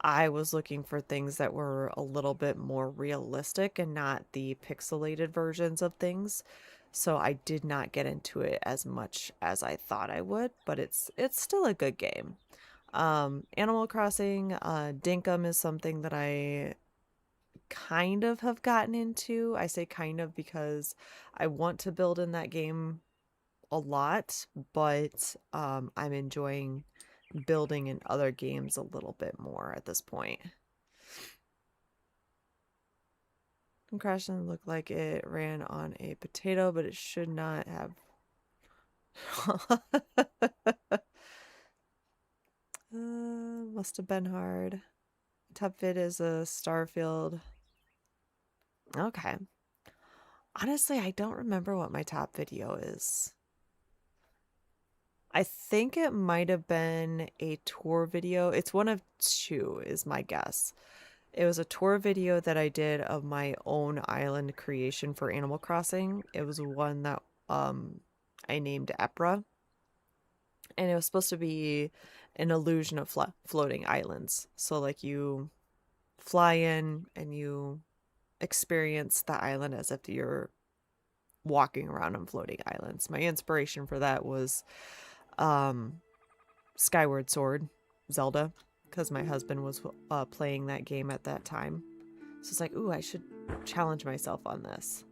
A: I was looking for things that were a little bit more realistic and not the pixelated versions of things. So I did not get into it as much as I thought I would, but it's still a good game. Animal Crossing, Dinkum is something that I kind of have gotten into. I say kind of because I want to build in that game a lot, but I'm enjoying building in other games a little bit more at this point. And Crash doesn't look like it ran on a potato, but it should not have. Must have been hard. Top vid is a Starfield. Okay. Honestly, I don't remember what my top video is. I think it might have been a tour video. It's one of two, is my guess. It was a tour video that I did of my own island creation for Animal Crossing. It was one that I named Epra. And it was supposed to be an illusion of floating islands. So like you fly in and you experience the island as if you're walking around on floating islands. My inspiration for that was Skyward Sword, Zelda, because my husband was playing that game at that time. So it's like, ooh, I should challenge myself on this.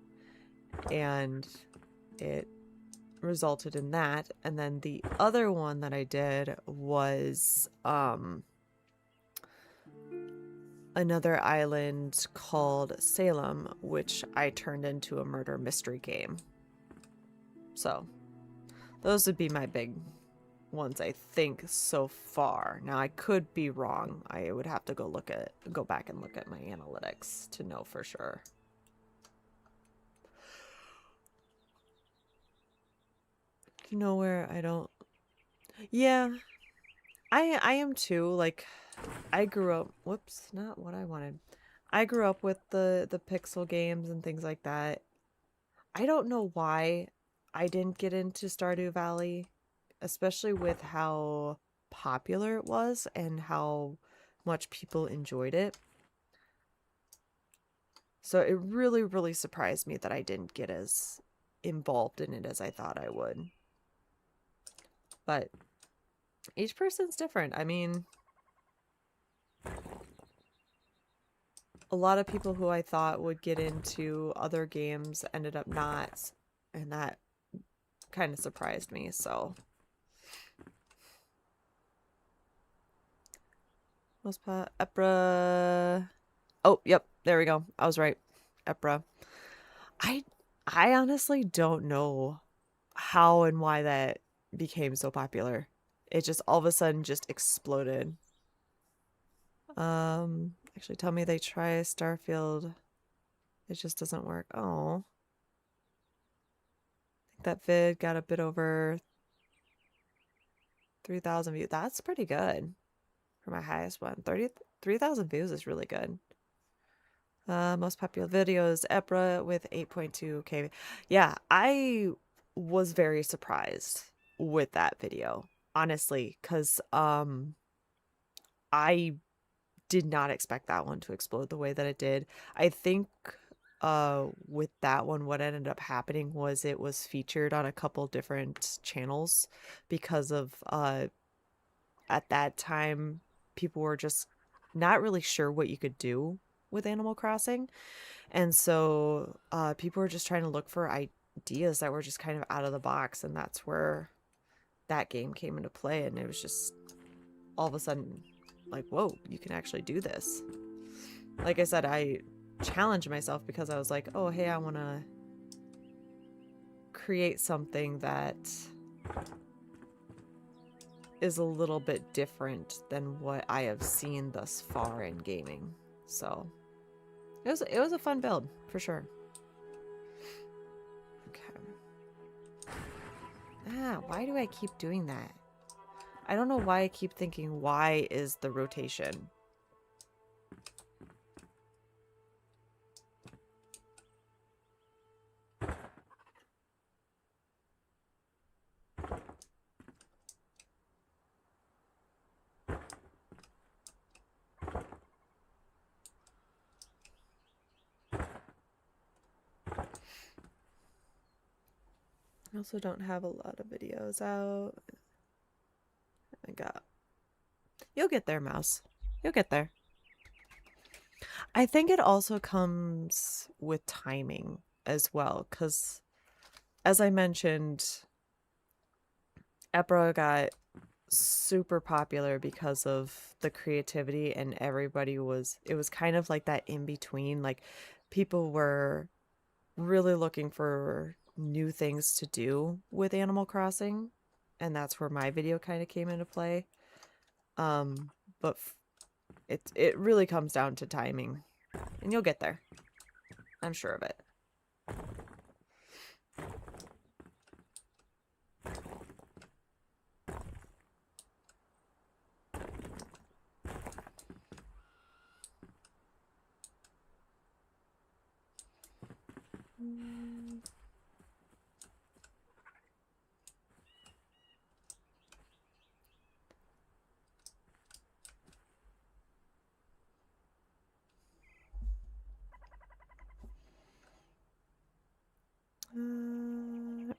A: And it resulted in that. And then the other one that I did was another island called Salem, which I turned into a murder mystery game. So those would be my big ones, I think, so far. Now I could be wrong. I would have to go back and look at my analytics to know for sure. Nowhere I don't. Yeah, I am too. Like, I grew up. Whoops, not what I wanted. I grew up with the pixel games and things like that. I don't know why I didn't get into Stardew Valley, especially with how popular it was and how much people enjoyed it. So it really, really surprised me that I didn't get as involved in it as I thought I would. But each person's different. I mean, a lot of people who I thought would get into other games ended up not, and that kind of surprised me, so. Epra. Oh, yep, there we go. I was right. Epra. I honestly don't know how and why that became so popular. It just all of a sudden just exploded. Actually tell me they try Starfield. It just doesn't work. Oh. I think that vid got a bit over 3,000 views. That's pretty good for my highest one. 3,000 views is really good. Most popular videos, Epra with 8.2K. Yeah, I was very surprised with that video, honestly, because I did not expect that one to explode the way that it did. I think with that one, what ended up happening was it was featured on a couple different channels because of at that time people were just not really sure what you could do with Animal Crossing. And so people were just trying to look for ideas that were just kind of out of the box, and that's where that game came into play. And it was just all of a sudden like, whoa, you can actually do this. Like I said, I challenged myself because I was like, oh, hey, I want to create something that is a little bit different than what I have seen thus far in gaming. So it was a fun build for sure. Okay. Why do I keep doing that? I don't know why I keep thinking why is the rotation. I also don't have a lot of videos out. I got... You'll get there, mouse. You'll get there. I think it also comes with timing as well, because as I mentioned, Epra got super popular because of the creativity, and everybody was... It was kind of like that in between. Like, people were really looking for new things to do with Animal Crossing, and that's where my video kind of came into play. But it really comes down to timing, and you'll get there. I'm sure of it.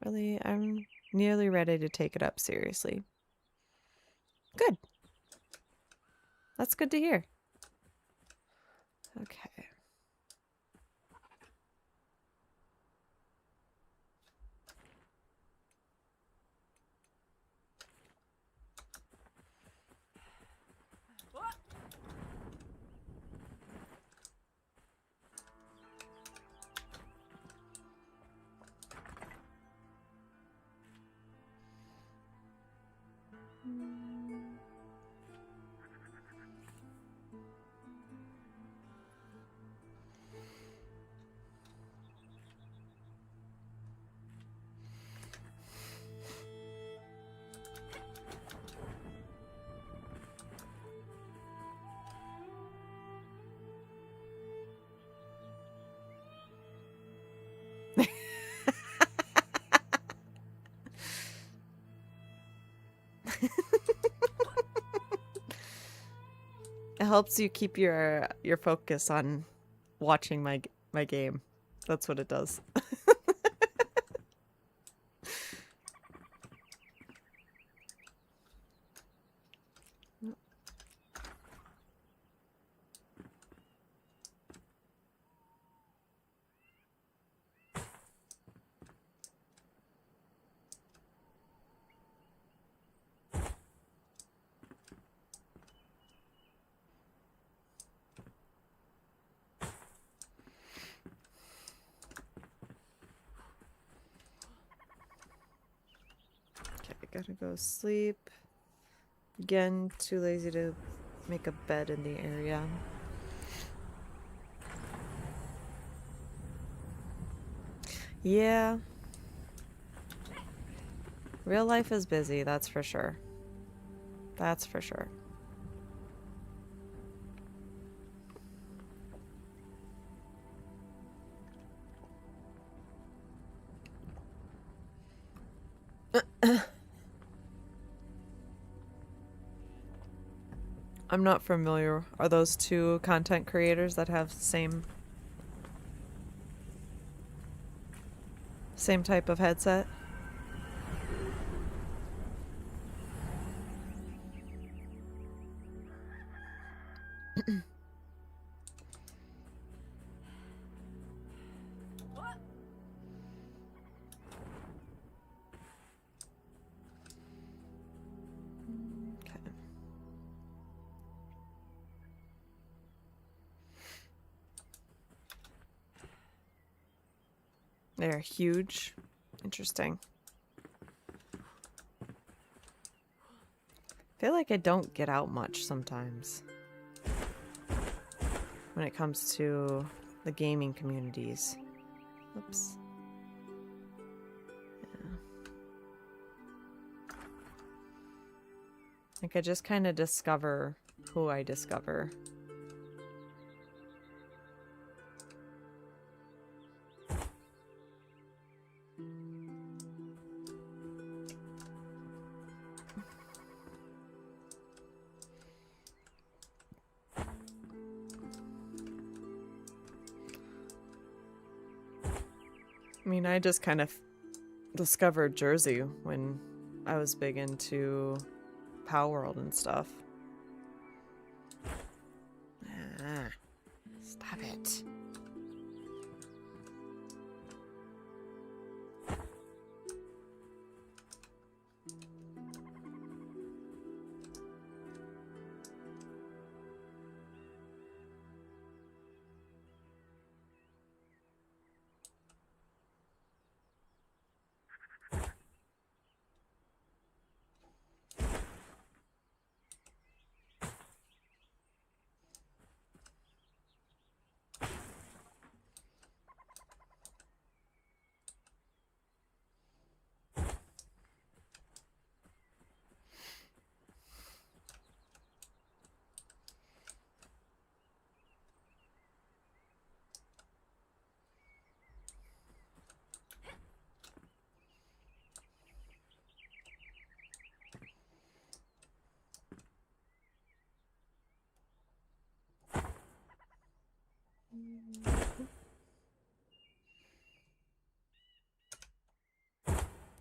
A: Really, I'm nearly ready to take it up seriously. Good. That's good to hear. Okay. It helps you keep your focus on watching my game. That's what it does. Gotta go sleep. Again, too lazy to make a bed in the area. Yeah. Real life is busy, that's for sure. That's for sure. I'm not familiar. Are those two content creators that have same type of headset? They're huge. Interesting. I feel like I don't get out much sometimes when it comes to the gaming communities. Oops. Yeah. Like I just kind of discover who I discover. I mean, I just kind of discovered Jersey when I was big into Power World and stuff. Ah, stop it.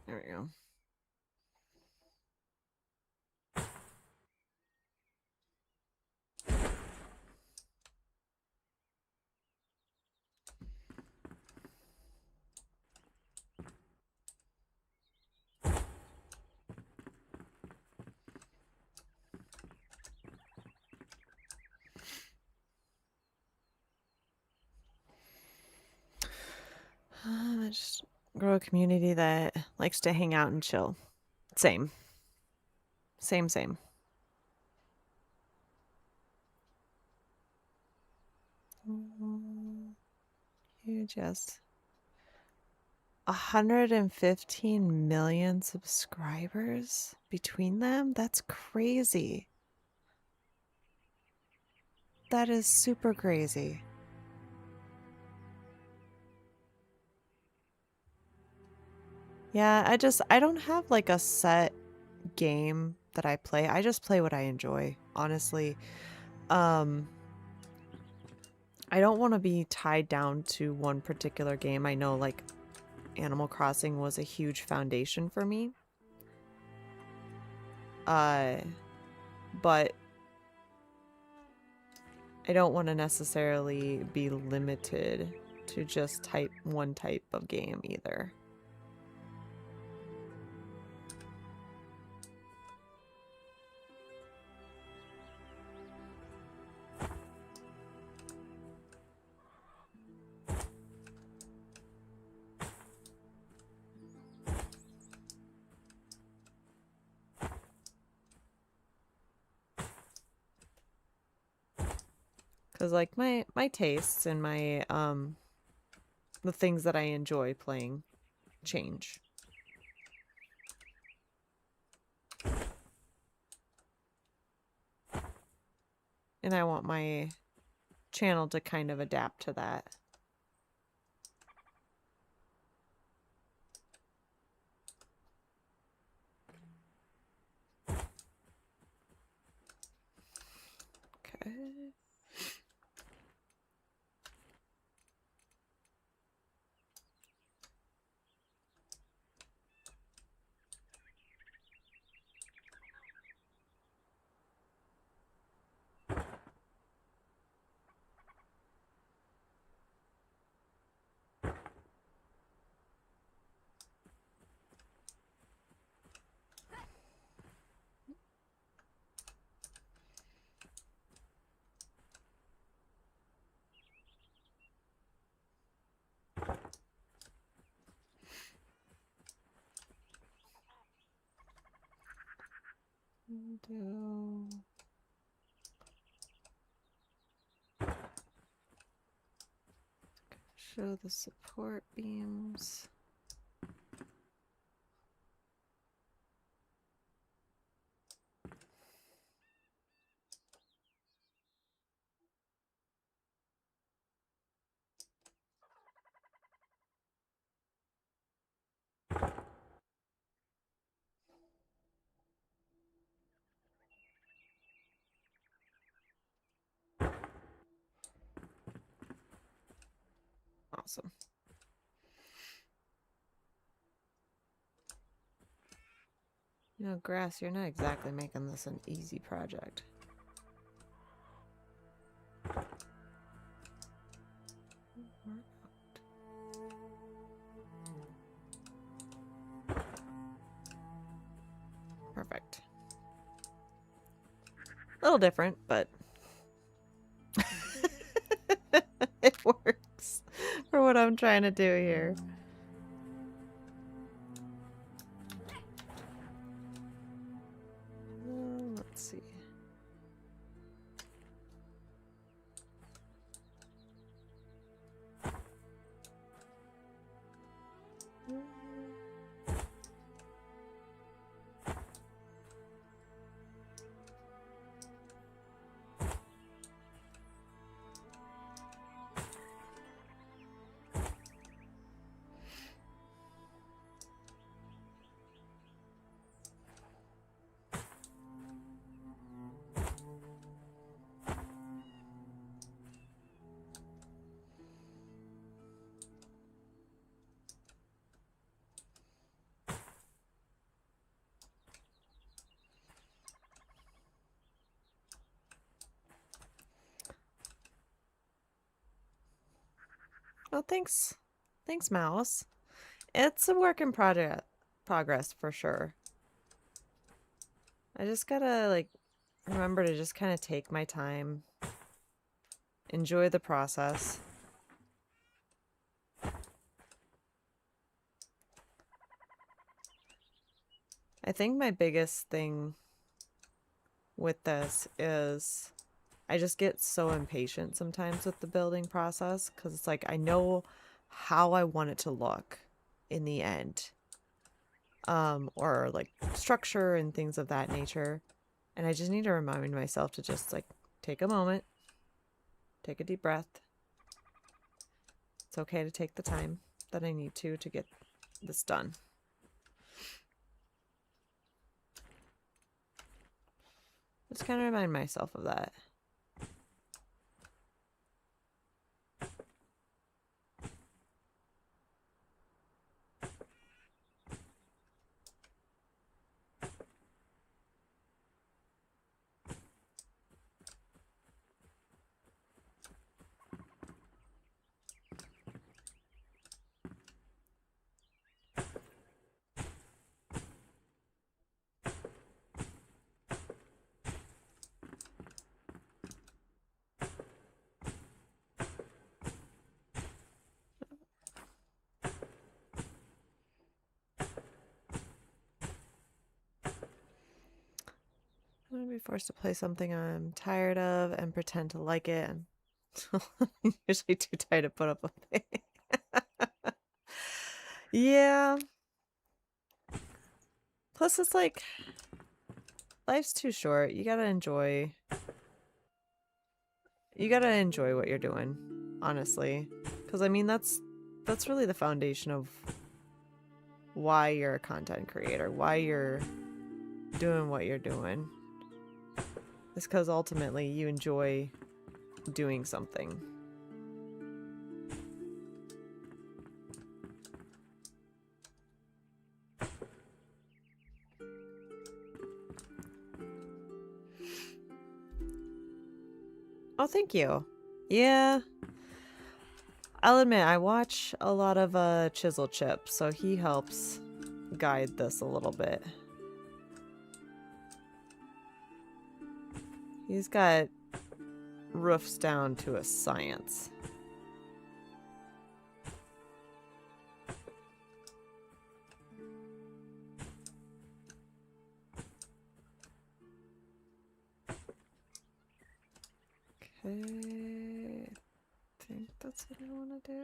A: There we go. Just grow a community that likes to hang out and chill. Same. Same. Huge, yes. 115 million subscribers between them? That's crazy. That is super crazy. Yeah, I don't have like a set game that I play. I just play what I enjoy, honestly. I don't want to be tied down to one particular game. I know like Animal Crossing was a huge foundation for me. But I don't want to necessarily be limited to just one type of game either. Because like my tastes and my the things that I enjoy playing change. And I want my channel to kind of adapt to that. Okay. Show the support beams. Awesome. You know, Grass, you're not exactly making this an easy project. Perfect. A little different, but it works for what I'm trying to do here. Let's see. Oh, thanks. Thanks, Mouse. It's a work in progress for sure. I just gotta, like, remember to just kind of take my time. Enjoy the process. I think my biggest thing with this is I just get so impatient sometimes with the building process because it's like I know how I want it to look in the end. Or like structure and things of that nature. And I just need to remind myself to just like take a moment, take a deep breath. It's okay to take the time that I need to get this done. Just kind of remind myself of that. I'm going to be forced to play something I'm tired of and pretend to like it. I'm usually too tired to put up with it. Yeah. Plus, it's like, life's too short. You gotta enjoy what you're doing, honestly. Because, I mean, that's really the foundation of why you're a content creator, why you're doing what you're doing. It's because ultimately you enjoy doing something. Oh, thank you. Yeah. I'll admit, I watch a lot of Chisel Chip, so he helps guide this a little bit. He's got roofs down to a science. Okay, I think that's what I want to do.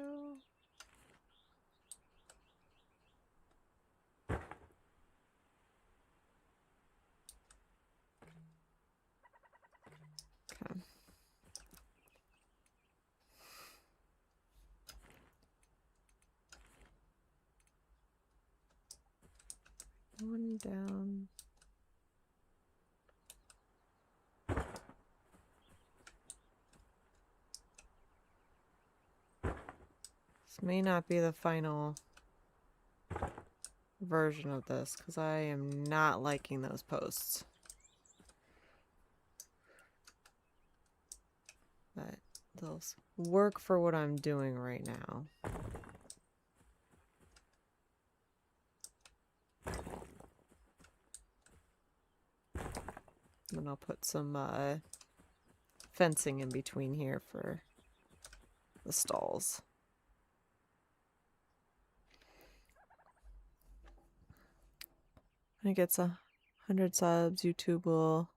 A: Okay. One down. This may not be the final version of this because I am not liking those posts. But they'll work for what I'm doing right now. And I'll put some fencing in between here for the stalls. When it gets 100 subs, YouTube will...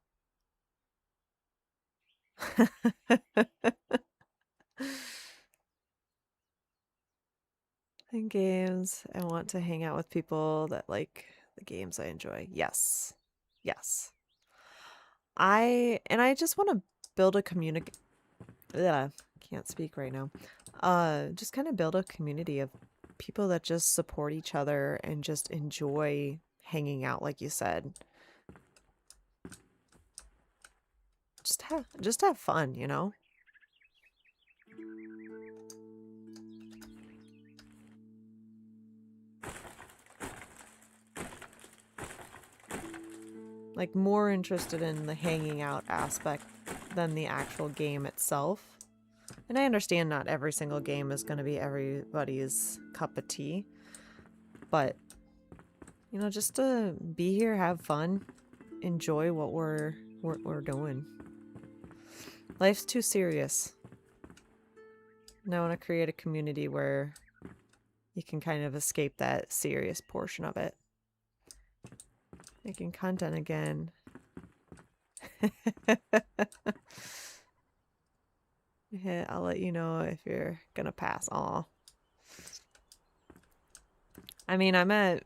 A: And games. I want to hang out with people that like the games I enjoy. Yes. Yes. I just want to build a community. Can't speak right now. Just kind of build a community of people that just support each other and just enjoy hanging out, like you said. Just have fun, you know? Like more interested in the hanging out aspect than the actual game itself. And I understand not every single game is going to be everybody's cup of tea. But, you know, just to be here, have fun, enjoy what we're doing. Life's too serious. And I want to create a community where you can kind of escape that serious portion of it. Making content again. Yeah, I'll let you know if you're gonna pass. Aw. I mean, I'm at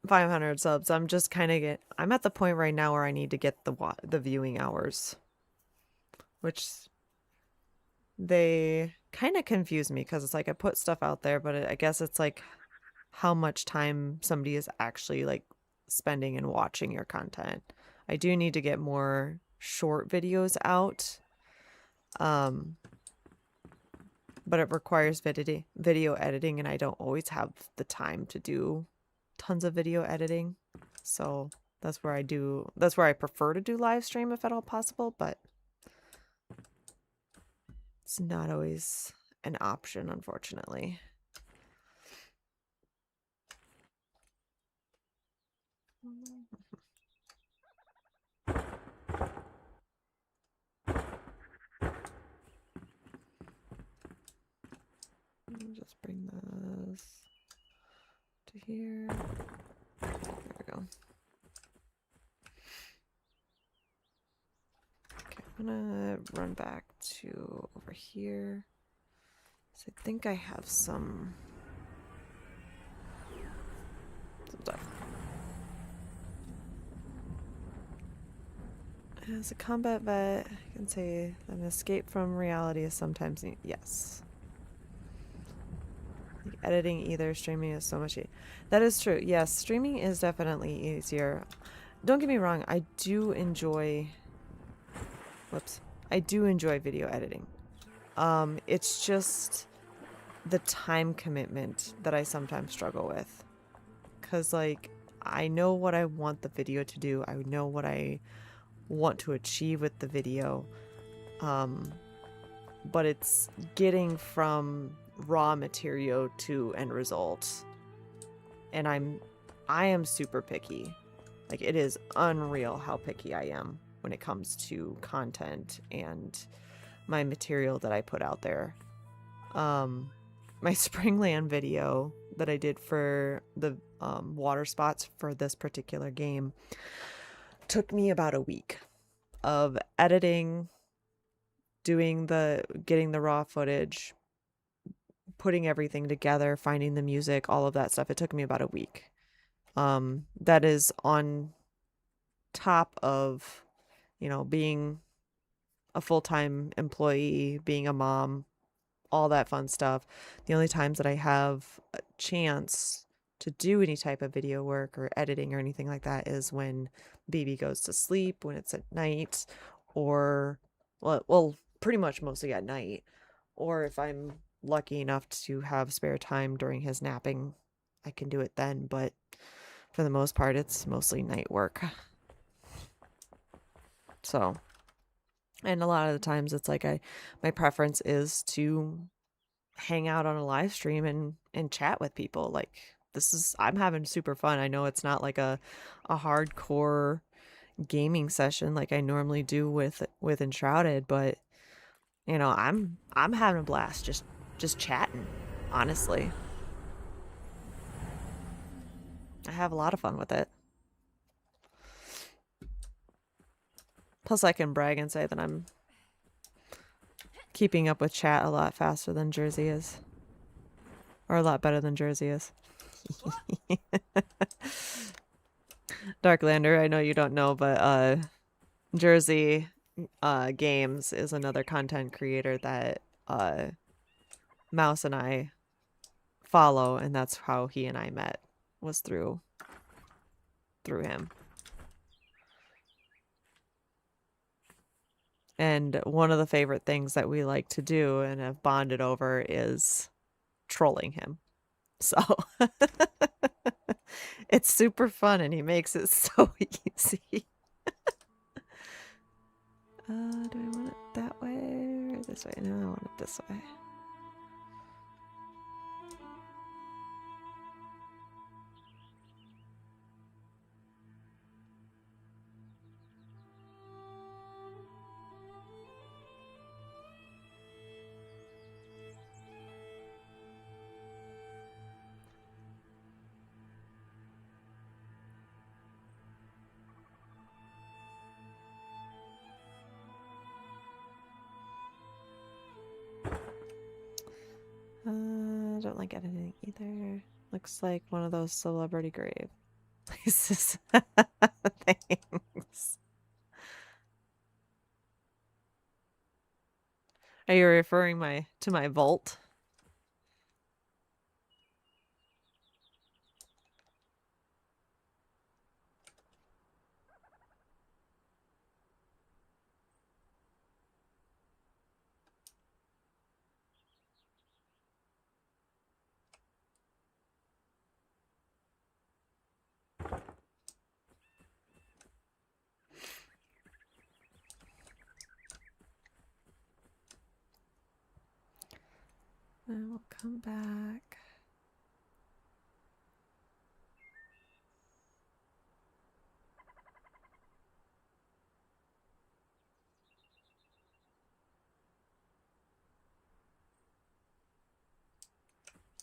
A: 500 subs. I'm just kind of I'm at the point right now where I need to get the viewing hours, which they kind of confuse me because it's like I put stuff out there, but I guess it's like how much time somebody is actually like spending and watching your content. I do need to get more short videos out. But it requires video editing, and I don't always have the time to do tons of video editing. So that's where I prefer to do live stream if at all possible, but it's not always an option, unfortunately. Let me just bring this to here. There we go. Okay, I'm gonna run back to over here. So I think I have some stuff. As a combat vet, I can say an escape from reality is sometimes needed. Yes. Like editing either streaming is so much easier. That is true. Yes, streaming is definitely easier. Don't get me wrong, I do enjoy video editing. It's just the time commitment that I sometimes struggle with. 'Cause like I know what I want the video to do. I know what I want to achieve with the video. But it's getting from raw material to end result. And I am super picky. Like, it is unreal how picky I am when it comes to content and my material that I put out there. My Springland video that I did for the water spots for this particular game took me about a week of editing, getting the raw footage, putting everything together, finding the music, all of that stuff. It took me about a week. That is on top of, being a full-time employee, being a mom, all that fun stuff. The only times that I have a chance to do any type of video work or editing or anything like that is when baby goes to sleep, when it's at night, or well, pretty much mostly at night, or if I'm lucky enough to have spare time during his napping, I can do it then, but for the most part it's mostly night work. So, and a lot of the times it's like my preference is to hang out on a live stream and chat with people. Like, I'm having super fun. I know it's not like a hardcore gaming session like I normally do with Enshrouded, but I'm having a blast just chatting, honestly. I have a lot of fun with it. Plus I can brag and say that I'm keeping up with chat a lot faster than Jersey is. Or a lot better than Jersey is. Darklander, I know you don't know, but Jersey Games is another content creator that Mouse and I follow, and that's how he and I met, was through him. And one of the favorite things that we like to do and have bonded over is trolling him. So it's super fun, and he makes it so easy. Do I want it that way or this way? No, I want it this way. I don't like editing either. Looks like one of those celebrity grave places. Thanks. Are you referring to my vault? Then we'll come back.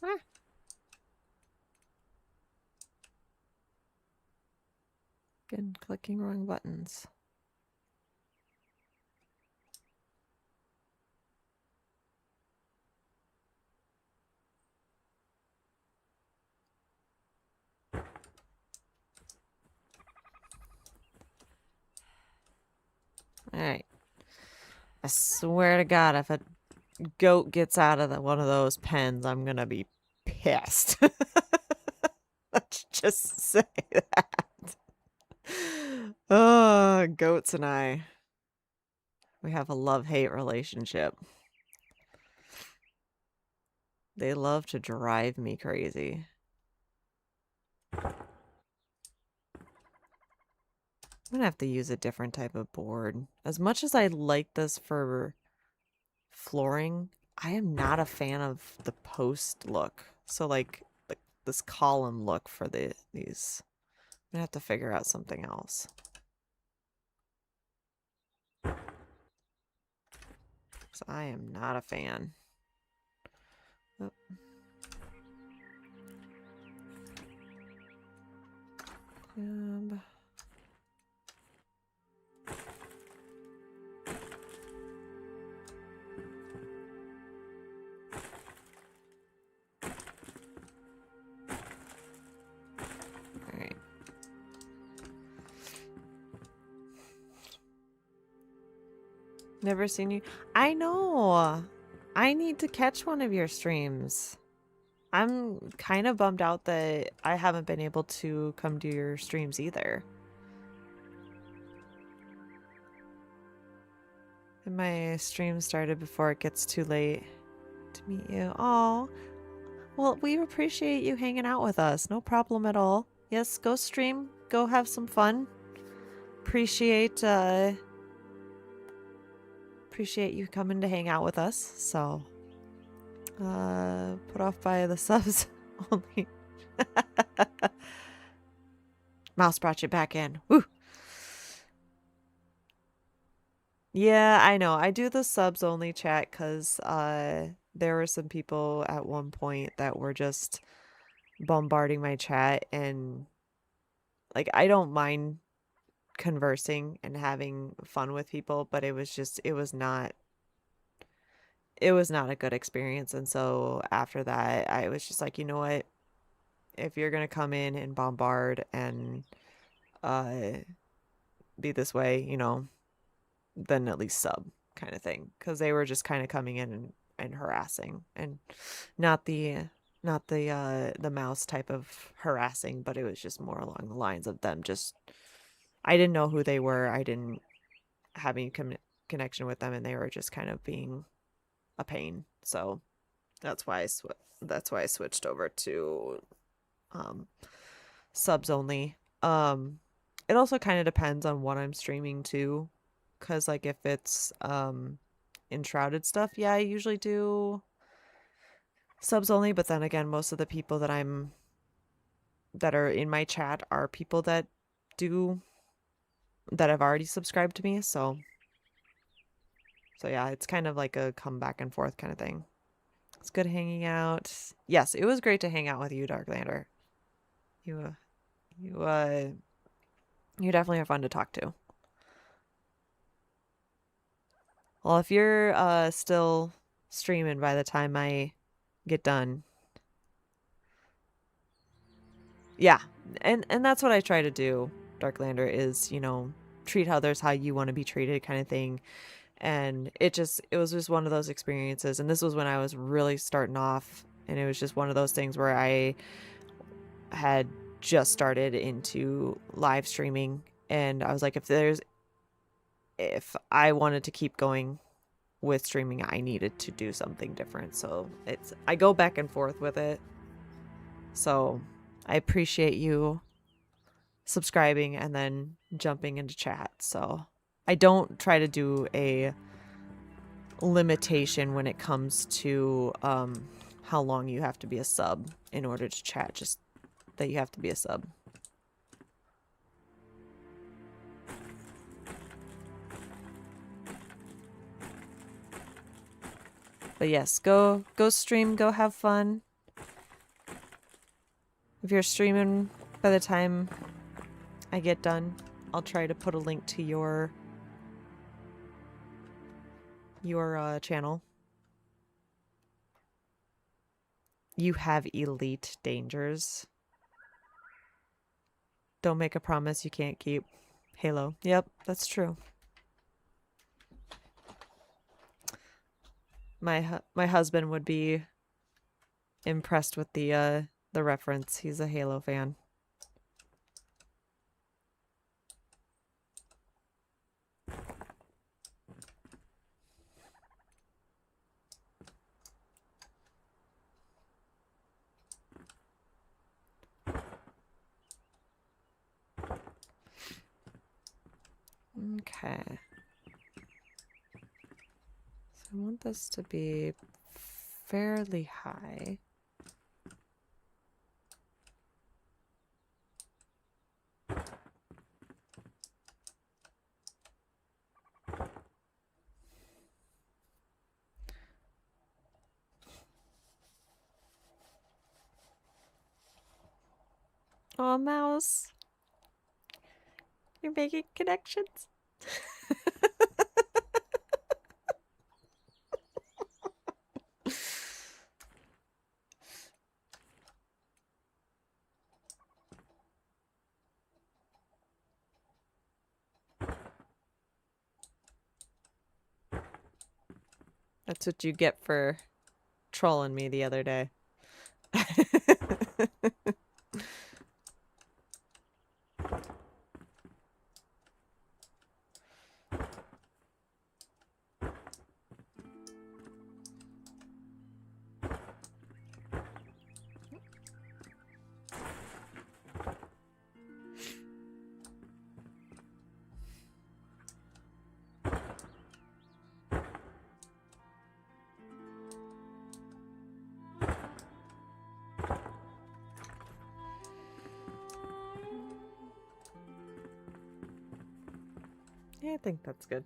A: Ah. Again, clicking wrong buttons. Alright. I swear to God, if a goat gets out of one of those pens, I'm gonna be pissed. Let's just say that. Oh, goats and I. We have a love-hate relationship. They love to drive me crazy. I'm gonna have to use a different type of board. As much as I like this for flooring, I am not a fan of the post look. So like this column look for these. I'm gonna have to figure out something else. So I am not a fan. Oh. Alright. Never seen you. I know. I need to catch one of your streams. I'm kind of bummed out that I haven't been able to come to your streams either. And my stream started before it gets too late to meet you. Oh, well, we appreciate you hanging out with us. No problem at all. Yes, go stream. Go have some fun. Appreciate you coming to hang out with us. So, put off by the subs only. Mouse brought you back in. Woo! Yeah, I know. I do the subs only chat because there were some people at one point that were just bombarding my chat, and like I don't mind conversing and having fun with people, but it was not a good experience. And so after that, I was just like, you know what? If you're gonna come in and bombard and be this way, you know, then at least sub kind of thing, because they were just kind of coming in and harassing, and not the mouse type of harassing, but it was just more along the lines of them just, I didn't know who they were, I didn't have any connection with them, and they were just kind of being a pain. So that's why I switched over to subs only. It also kind of depends on what I'm streaming too, because like if it's Enshrouded stuff, yeah, I usually do subs only, but then again, most of the people that are in my chat are people that have already subscribed to me, so yeah, it's kind of like a come back and forth kind of thing. It's good hanging out. Yes, it was great to hang out with you, Darklander. You definitely are fun to talk to. Well, if you're still streaming by the time I get done, yeah, and that's what I try to do, Darklander, is, you know, treat others how you want to be treated kind of thing. And it was just one of those experiences, and this was when I was really starting off, and it was just one of those things where I had just started into live streaming, and I was like, if I wanted to keep going with streaming, I needed to do something different. So I go back and forth with it. So I appreciate you subscribing and then jumping into chat. So I don't try to do a limitation when it comes to how long you have to be a sub in order to chat, just that you have to be a sub. But yes, go stream, go have fun. If you're streaming by the time I get done, I'll try to put a link to your channel. You have elite dangers. Don't make a promise you can't keep. Halo. Yep, that's true. My husband would be impressed with the reference. He's a Halo fan. Okay. So I want this to be fairly high. Aw, mouse. You're making connections. That's what you get for trolling me the other day. Yeah, I think that's good.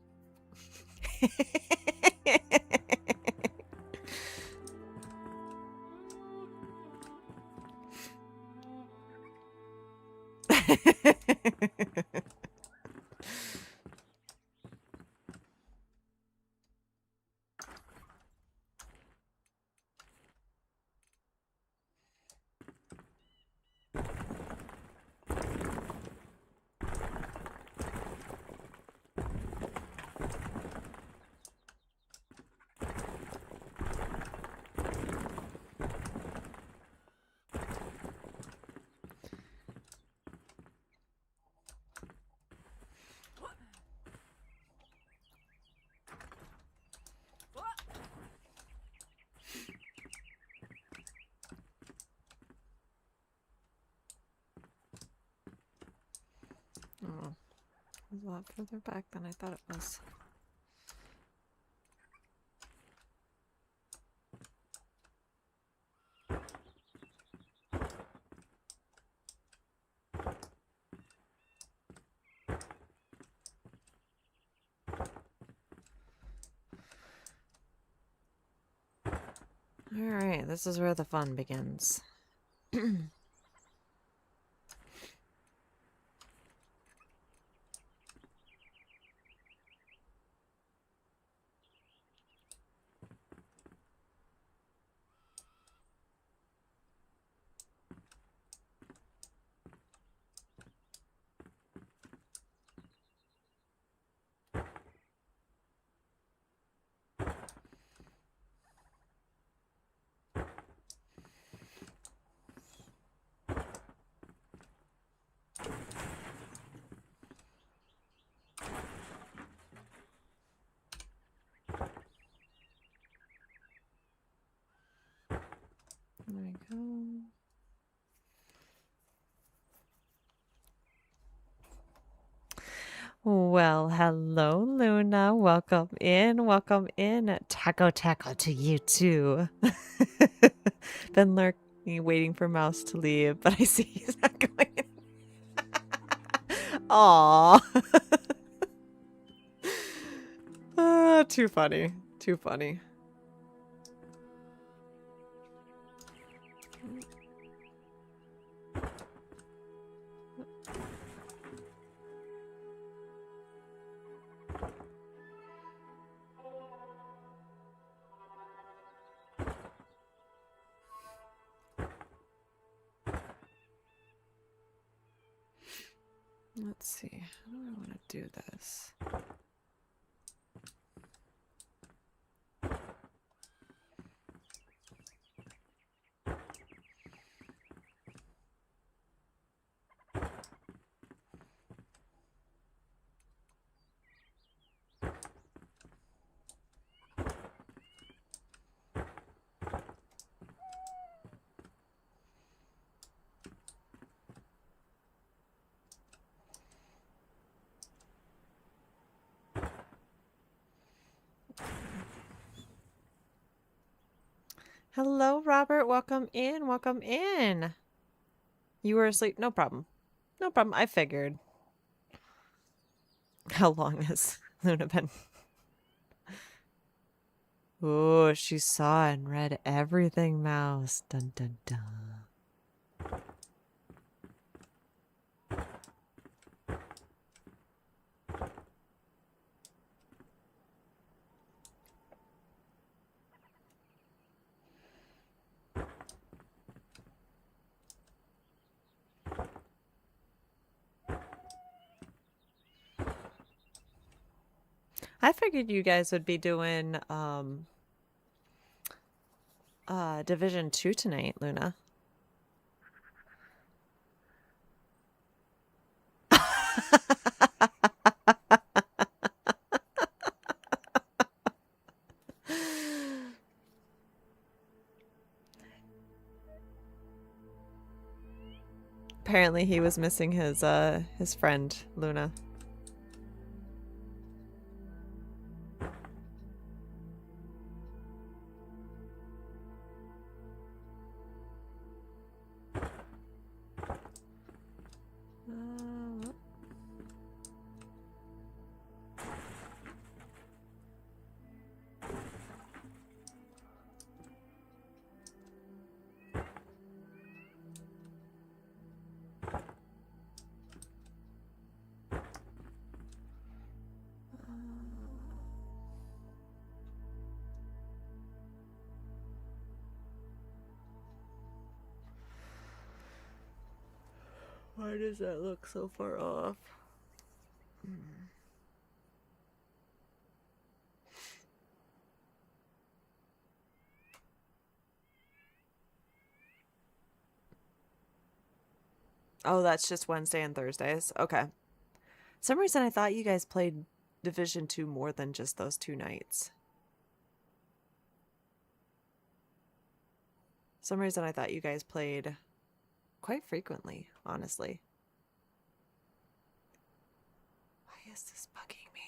A: Oh, it's a lot further back than I thought it was. Alright, this is where the fun begins. we go. Well, hello, Luna. Welcome in. Welcome in. Taco taco to you too. Been lurking, waiting for Mouse to leave, but I see he's not going. Aww. Too funny. Too funny. Let's see. How do I want to do this? Hello, Robert. Welcome in. Welcome in. You were asleep. No problem. No problem. I figured. How long has Luna been? Oh, she saw and read everything, Mouse. Dun dun dun. I figured you guys would be doing Division 2 tonight, Luna. Apparently he was missing his friend, Luna. Why does that look so far off? Oh, that's just Wednesday and Thursdays. Okay. Some reason I thought you guys played Division 2 more than just those 2 nights. Some reason I thought you guys played quite frequently, honestly. Why is this bugging me?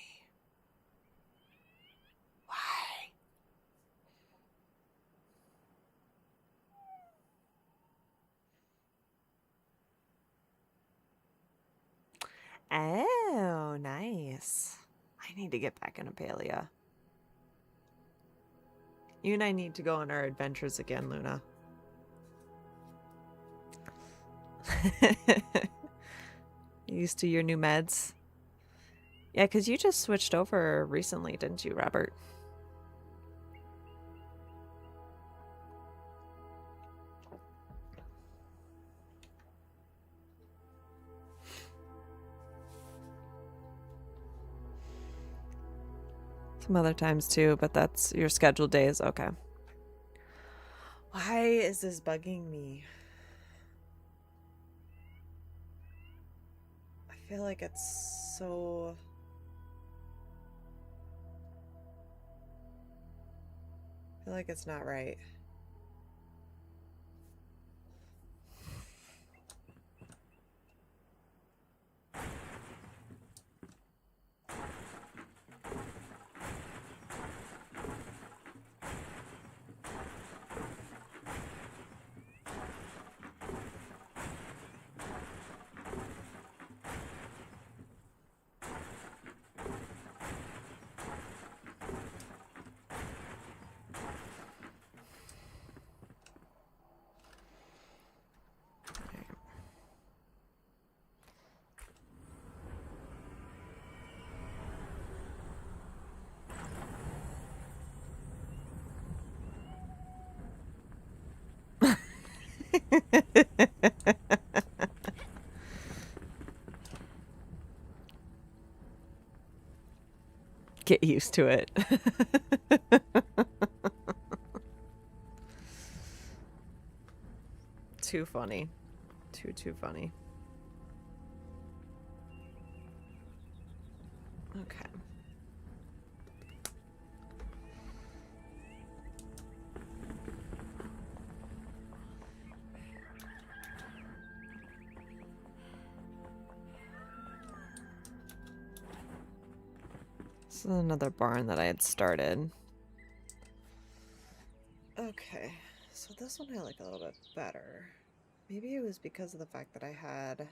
A: Why? Oh, nice. I need to get back into Palea. You and I need to go on our adventures again, Luna. Used to your new meds? Yeah, because you just switched over recently, didn't you, Robert? Some other times too, but that's your scheduled days. Okay. Why is this bugging me? I feel like it's so... I feel like it's not right. Get used to it. Too funny. Too funny. Okay. This is another barn that I had started. Okay, so this one I like a little bit better. Maybe it was because of the fact that I had...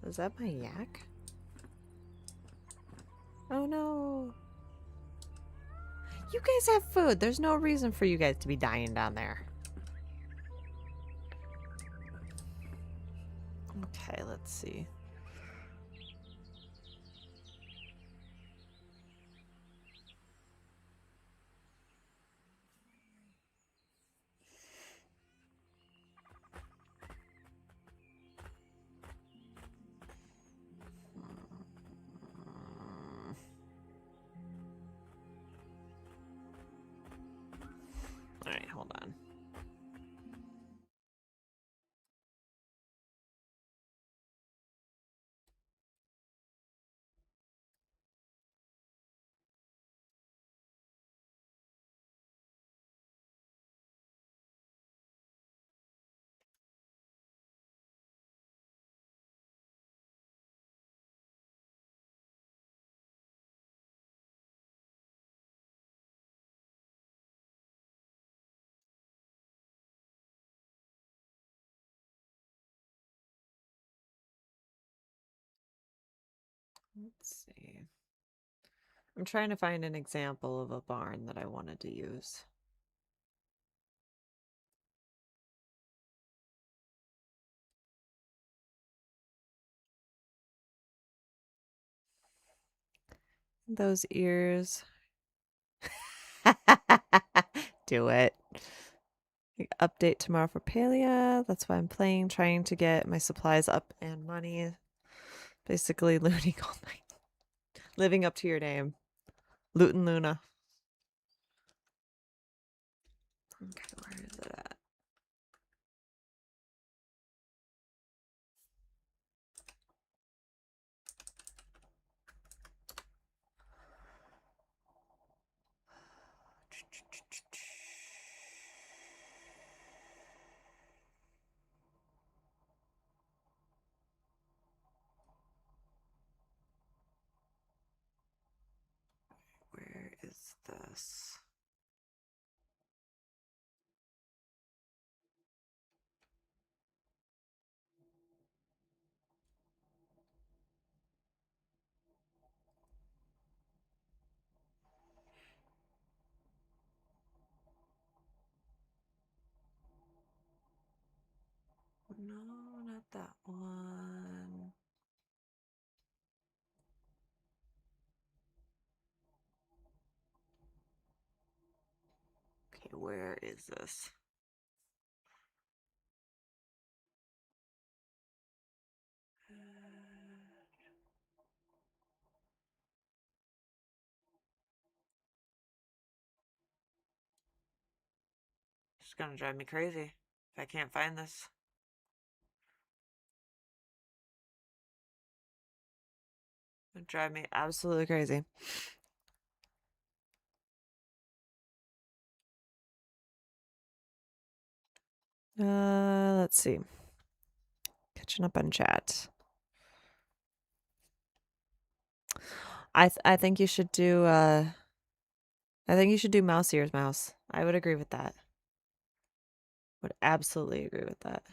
A: Is that my yak? Oh no! You guys have food! There's no reason for you guys to be dying down there. Okay, let's see. Alright, hold on. Let's see. I'm trying to find an example of a barn that I wanted to use. Those ears. Do it. Update tomorrow for Palia. That's why I'm playing, trying to get my supplies up and money. Basically looting all night. Living up to your name. Lootin' Luna. Okay, where is it at? Where is this? No, not that one. Okay, where is this? It's gonna drive me crazy if I can't find this. It'd drive me absolutely crazy. Let's see. Catching up on chat. I think you should do I think you should do mouse ears mouse. I would agree with that. Would absolutely agree with that.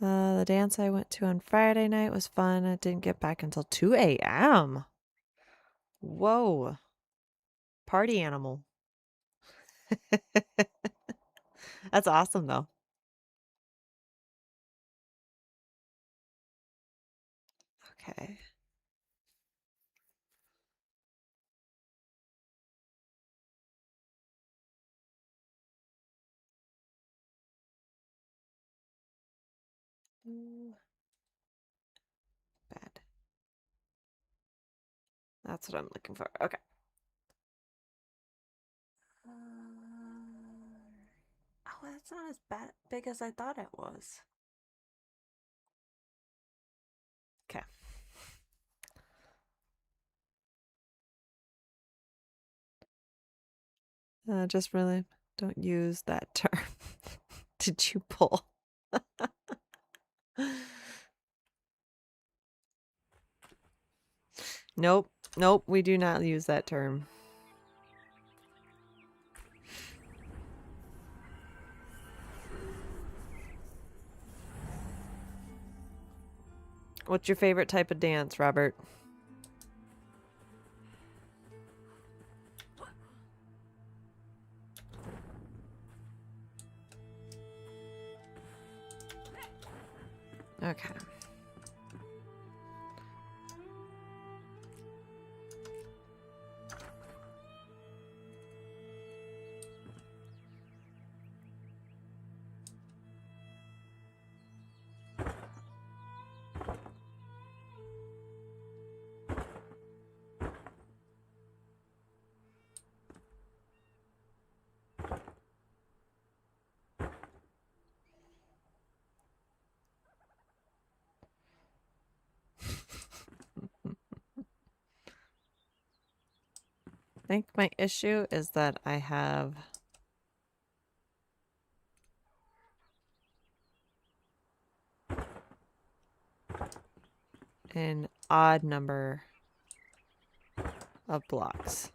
A: The dance I went to on Friday night was fun. I didn't get back until 2 a.m. Whoa. Party animal. That's awesome, though. Okay. Ooh. Bad. That's what I'm looking for. Okay. Oh, that's not as big as I thought it was. Okay. Just really don't use that term. Did you pull? Nope. Nope, we do not use that term. What's your favorite type of dance, Robert? Okay. I think my issue is that I have an odd number of blocks.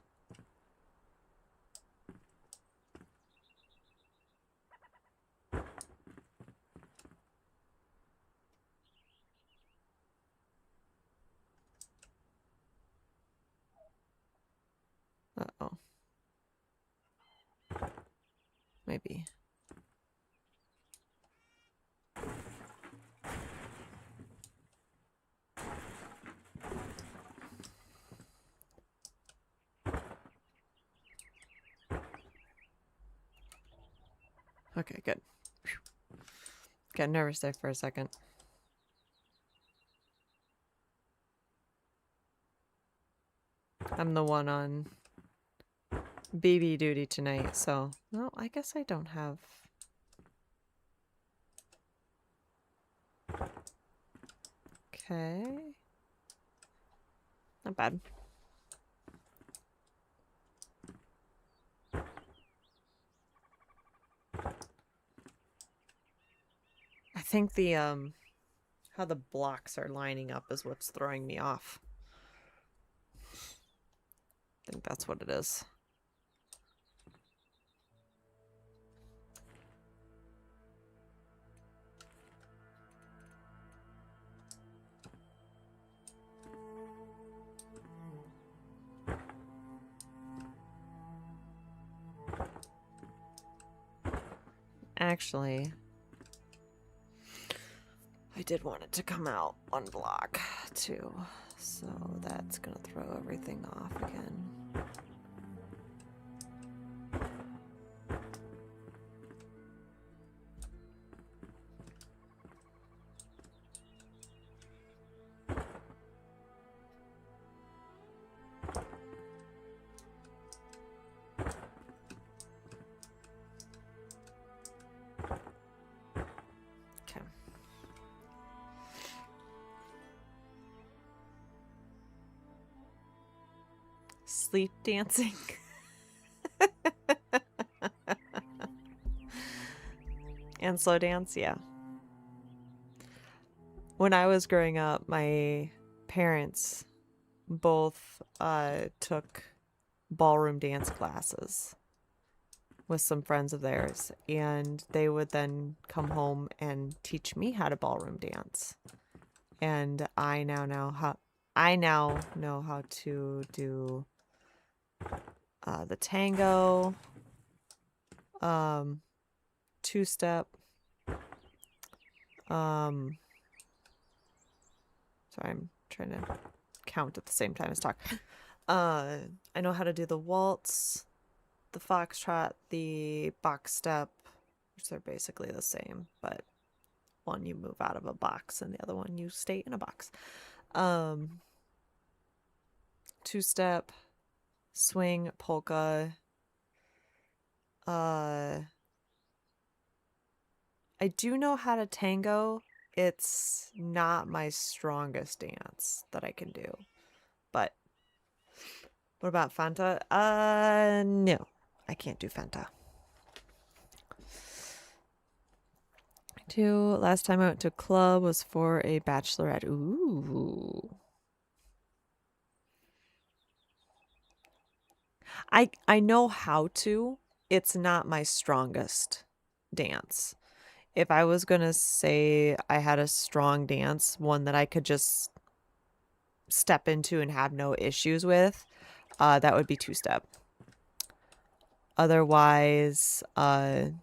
A: Uh-oh. Maybe. Okay, good. Whew. Got nervous there for a second. I'm the one on BB duty tonight, so no, I guess I don't have. Okay. Not bad. I think the how the blocks are lining up is what's throwing me off. I think that's what it is. Actually, I did want it to come out one block too, so that's gonna throw everything off again. Okay. Sleep dancing. And slow dance, yeah. When I was growing up, my parents both took ballroom dance classes. with some friends of theirs, and they would then come home and teach me how to ballroom dance. And I now know how to do the tango, two-step, sorry, I'm trying to count at the same time as talk. I know how to do the waltz, the foxtrot, the box step, which are basically the same, but one you move out of a box and the other one you stay in a box. Two-step, swing, polka. I do know how to tango. It's not my strongest dance that I can do. But what about Fanta? No. I can't do Fanta. Last time I went to a club was for a bachelorette. Ooh. I know how to. It's not my strongest dance. If I was going to say I had a strong dance, one that I could just step into and have no issues with, that would be two-step. Otherwise, the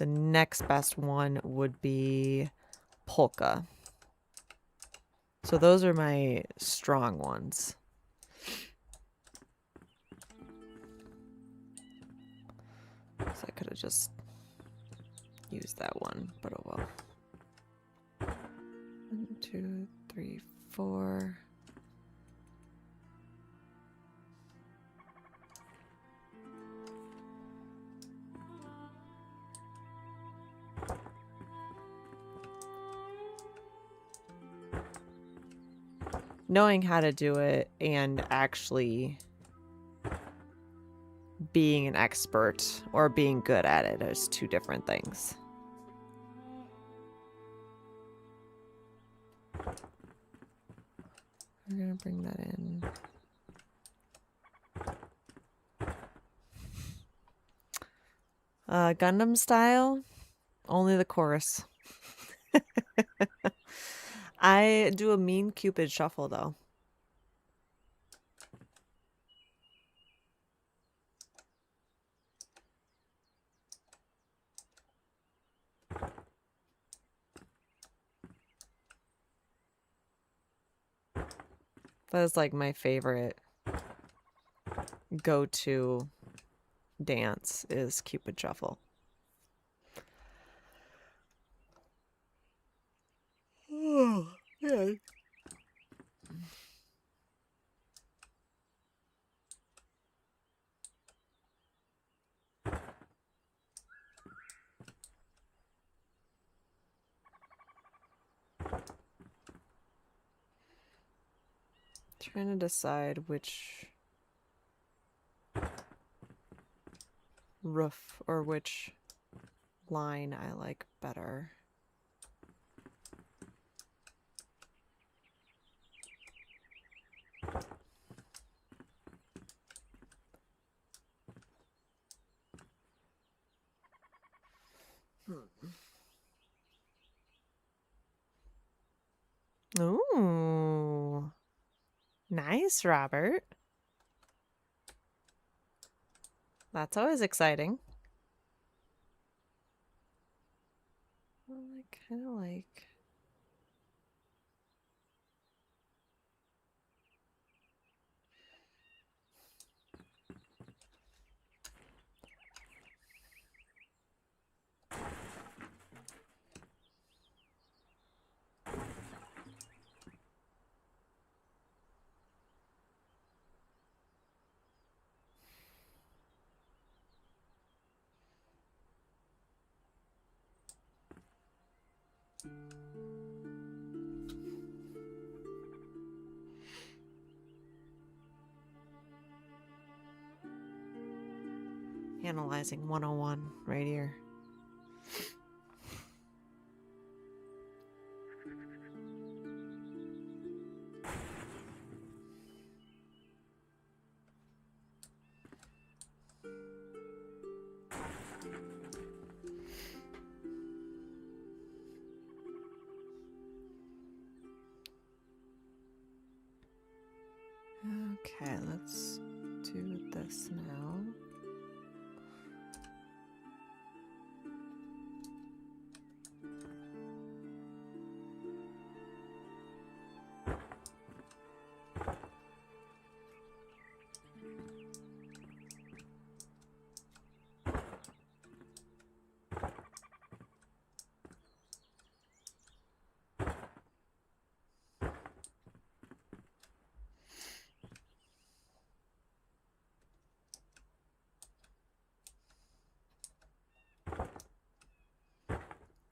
A: next best one would be polka. So those are my strong ones. So I could have just used that one, but oh well. 1, 2, 3, 4. Knowing how to do it and actually being an expert or being good at it is two different things. We're gonna bring that in. Gundam style, only the chorus. I do a mean Cupid shuffle though. That is like my favorite go-to dance is Cupid shuffle. Oh, yeah. Trying to decide which roof or which line I like better. Ooh. Nice, Robert. That's always exciting. Well, I kind of like... Analyzing 101 right here. Okay, let's do this now.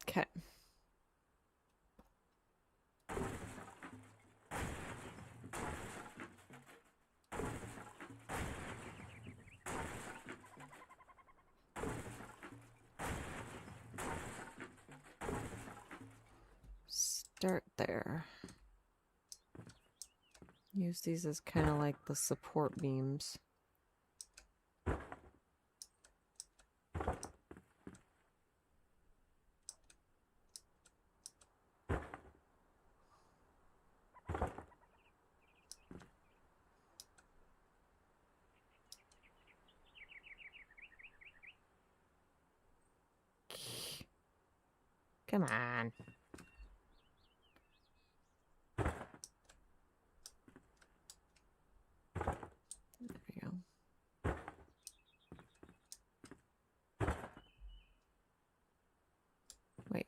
A: Okay. Start there. Use these as kind of like the support beams. Come on. There we go. Wait.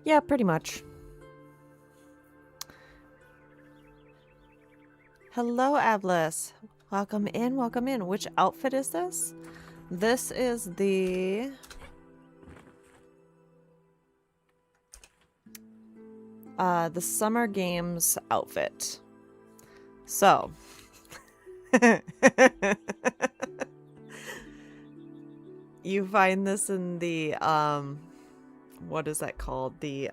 A: Yeah, pretty much. Hello, Ablis. Welcome in, welcome in. Which outfit is this? This is the... the Summer Games outfit. So... you find this in the, what is that called? The,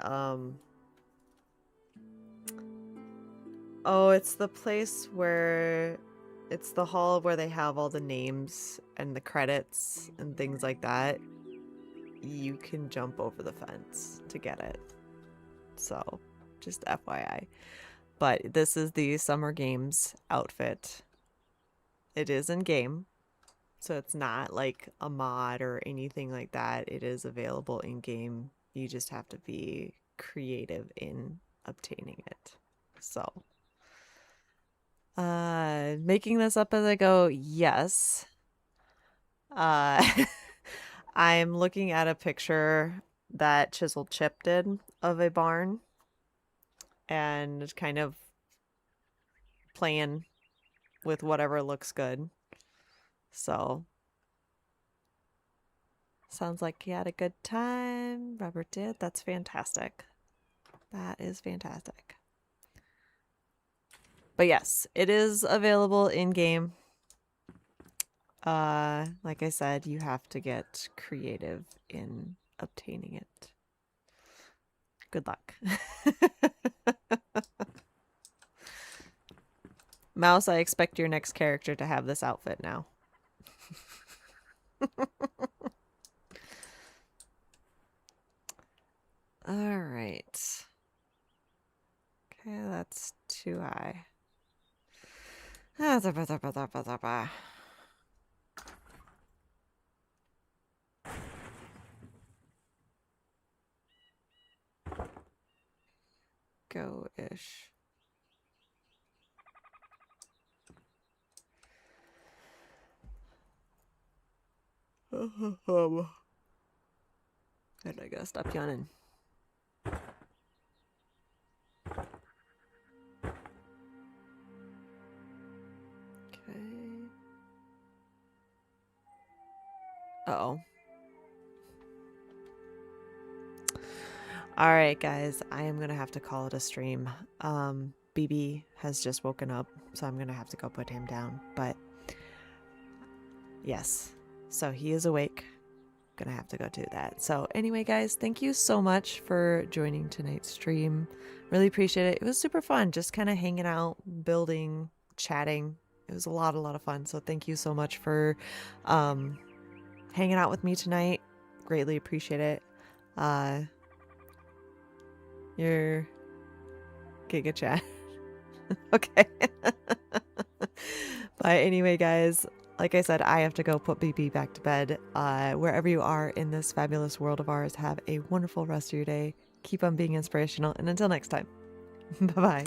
A: oh, it's the place where... it's the hall where they have all the names and the credits and things like that. You can jump over the fence to get it. So, just FYI. But this is the Summer Games outfit. It is in game. So it's not like a mod or anything like that. It is available in game. You just have to be creative in obtaining it. So, making this up as I go, yes. I'm looking at a picture that Chisel Chip did of a barn and kind of playing with whatever looks good. So, sounds like he had a good time. Robert did. That's fantastic. That is fantastic. But yes, it is available in game. Like I said, you have to get creative in obtaining it. Good luck. Mouse, I expect your next character to have this outfit now. All right. Okay, that's too high. Go-ish. Good, I gotta stop yawning. Okay. Uh-oh. All right, guys, I am going to have to call it a stream. BB has just woken up, so I'm going to have to go put him down. But yes, so he is awake. Gonna have to go do that. So anyway, guys, thank you so much for joining tonight's stream. Really appreciate it. It was super fun, just kind of hanging out, building, chatting. It was a lot of fun. So thank you so much for hanging out with me tonight. Greatly appreciate it. Your Giga Chat. Okay. But anyway, guys, like I said, I have to go put BB back to bed. Wherever you are in this fabulous world of ours, have a wonderful rest of your day. Keep on being inspirational. And until next time, bye-bye.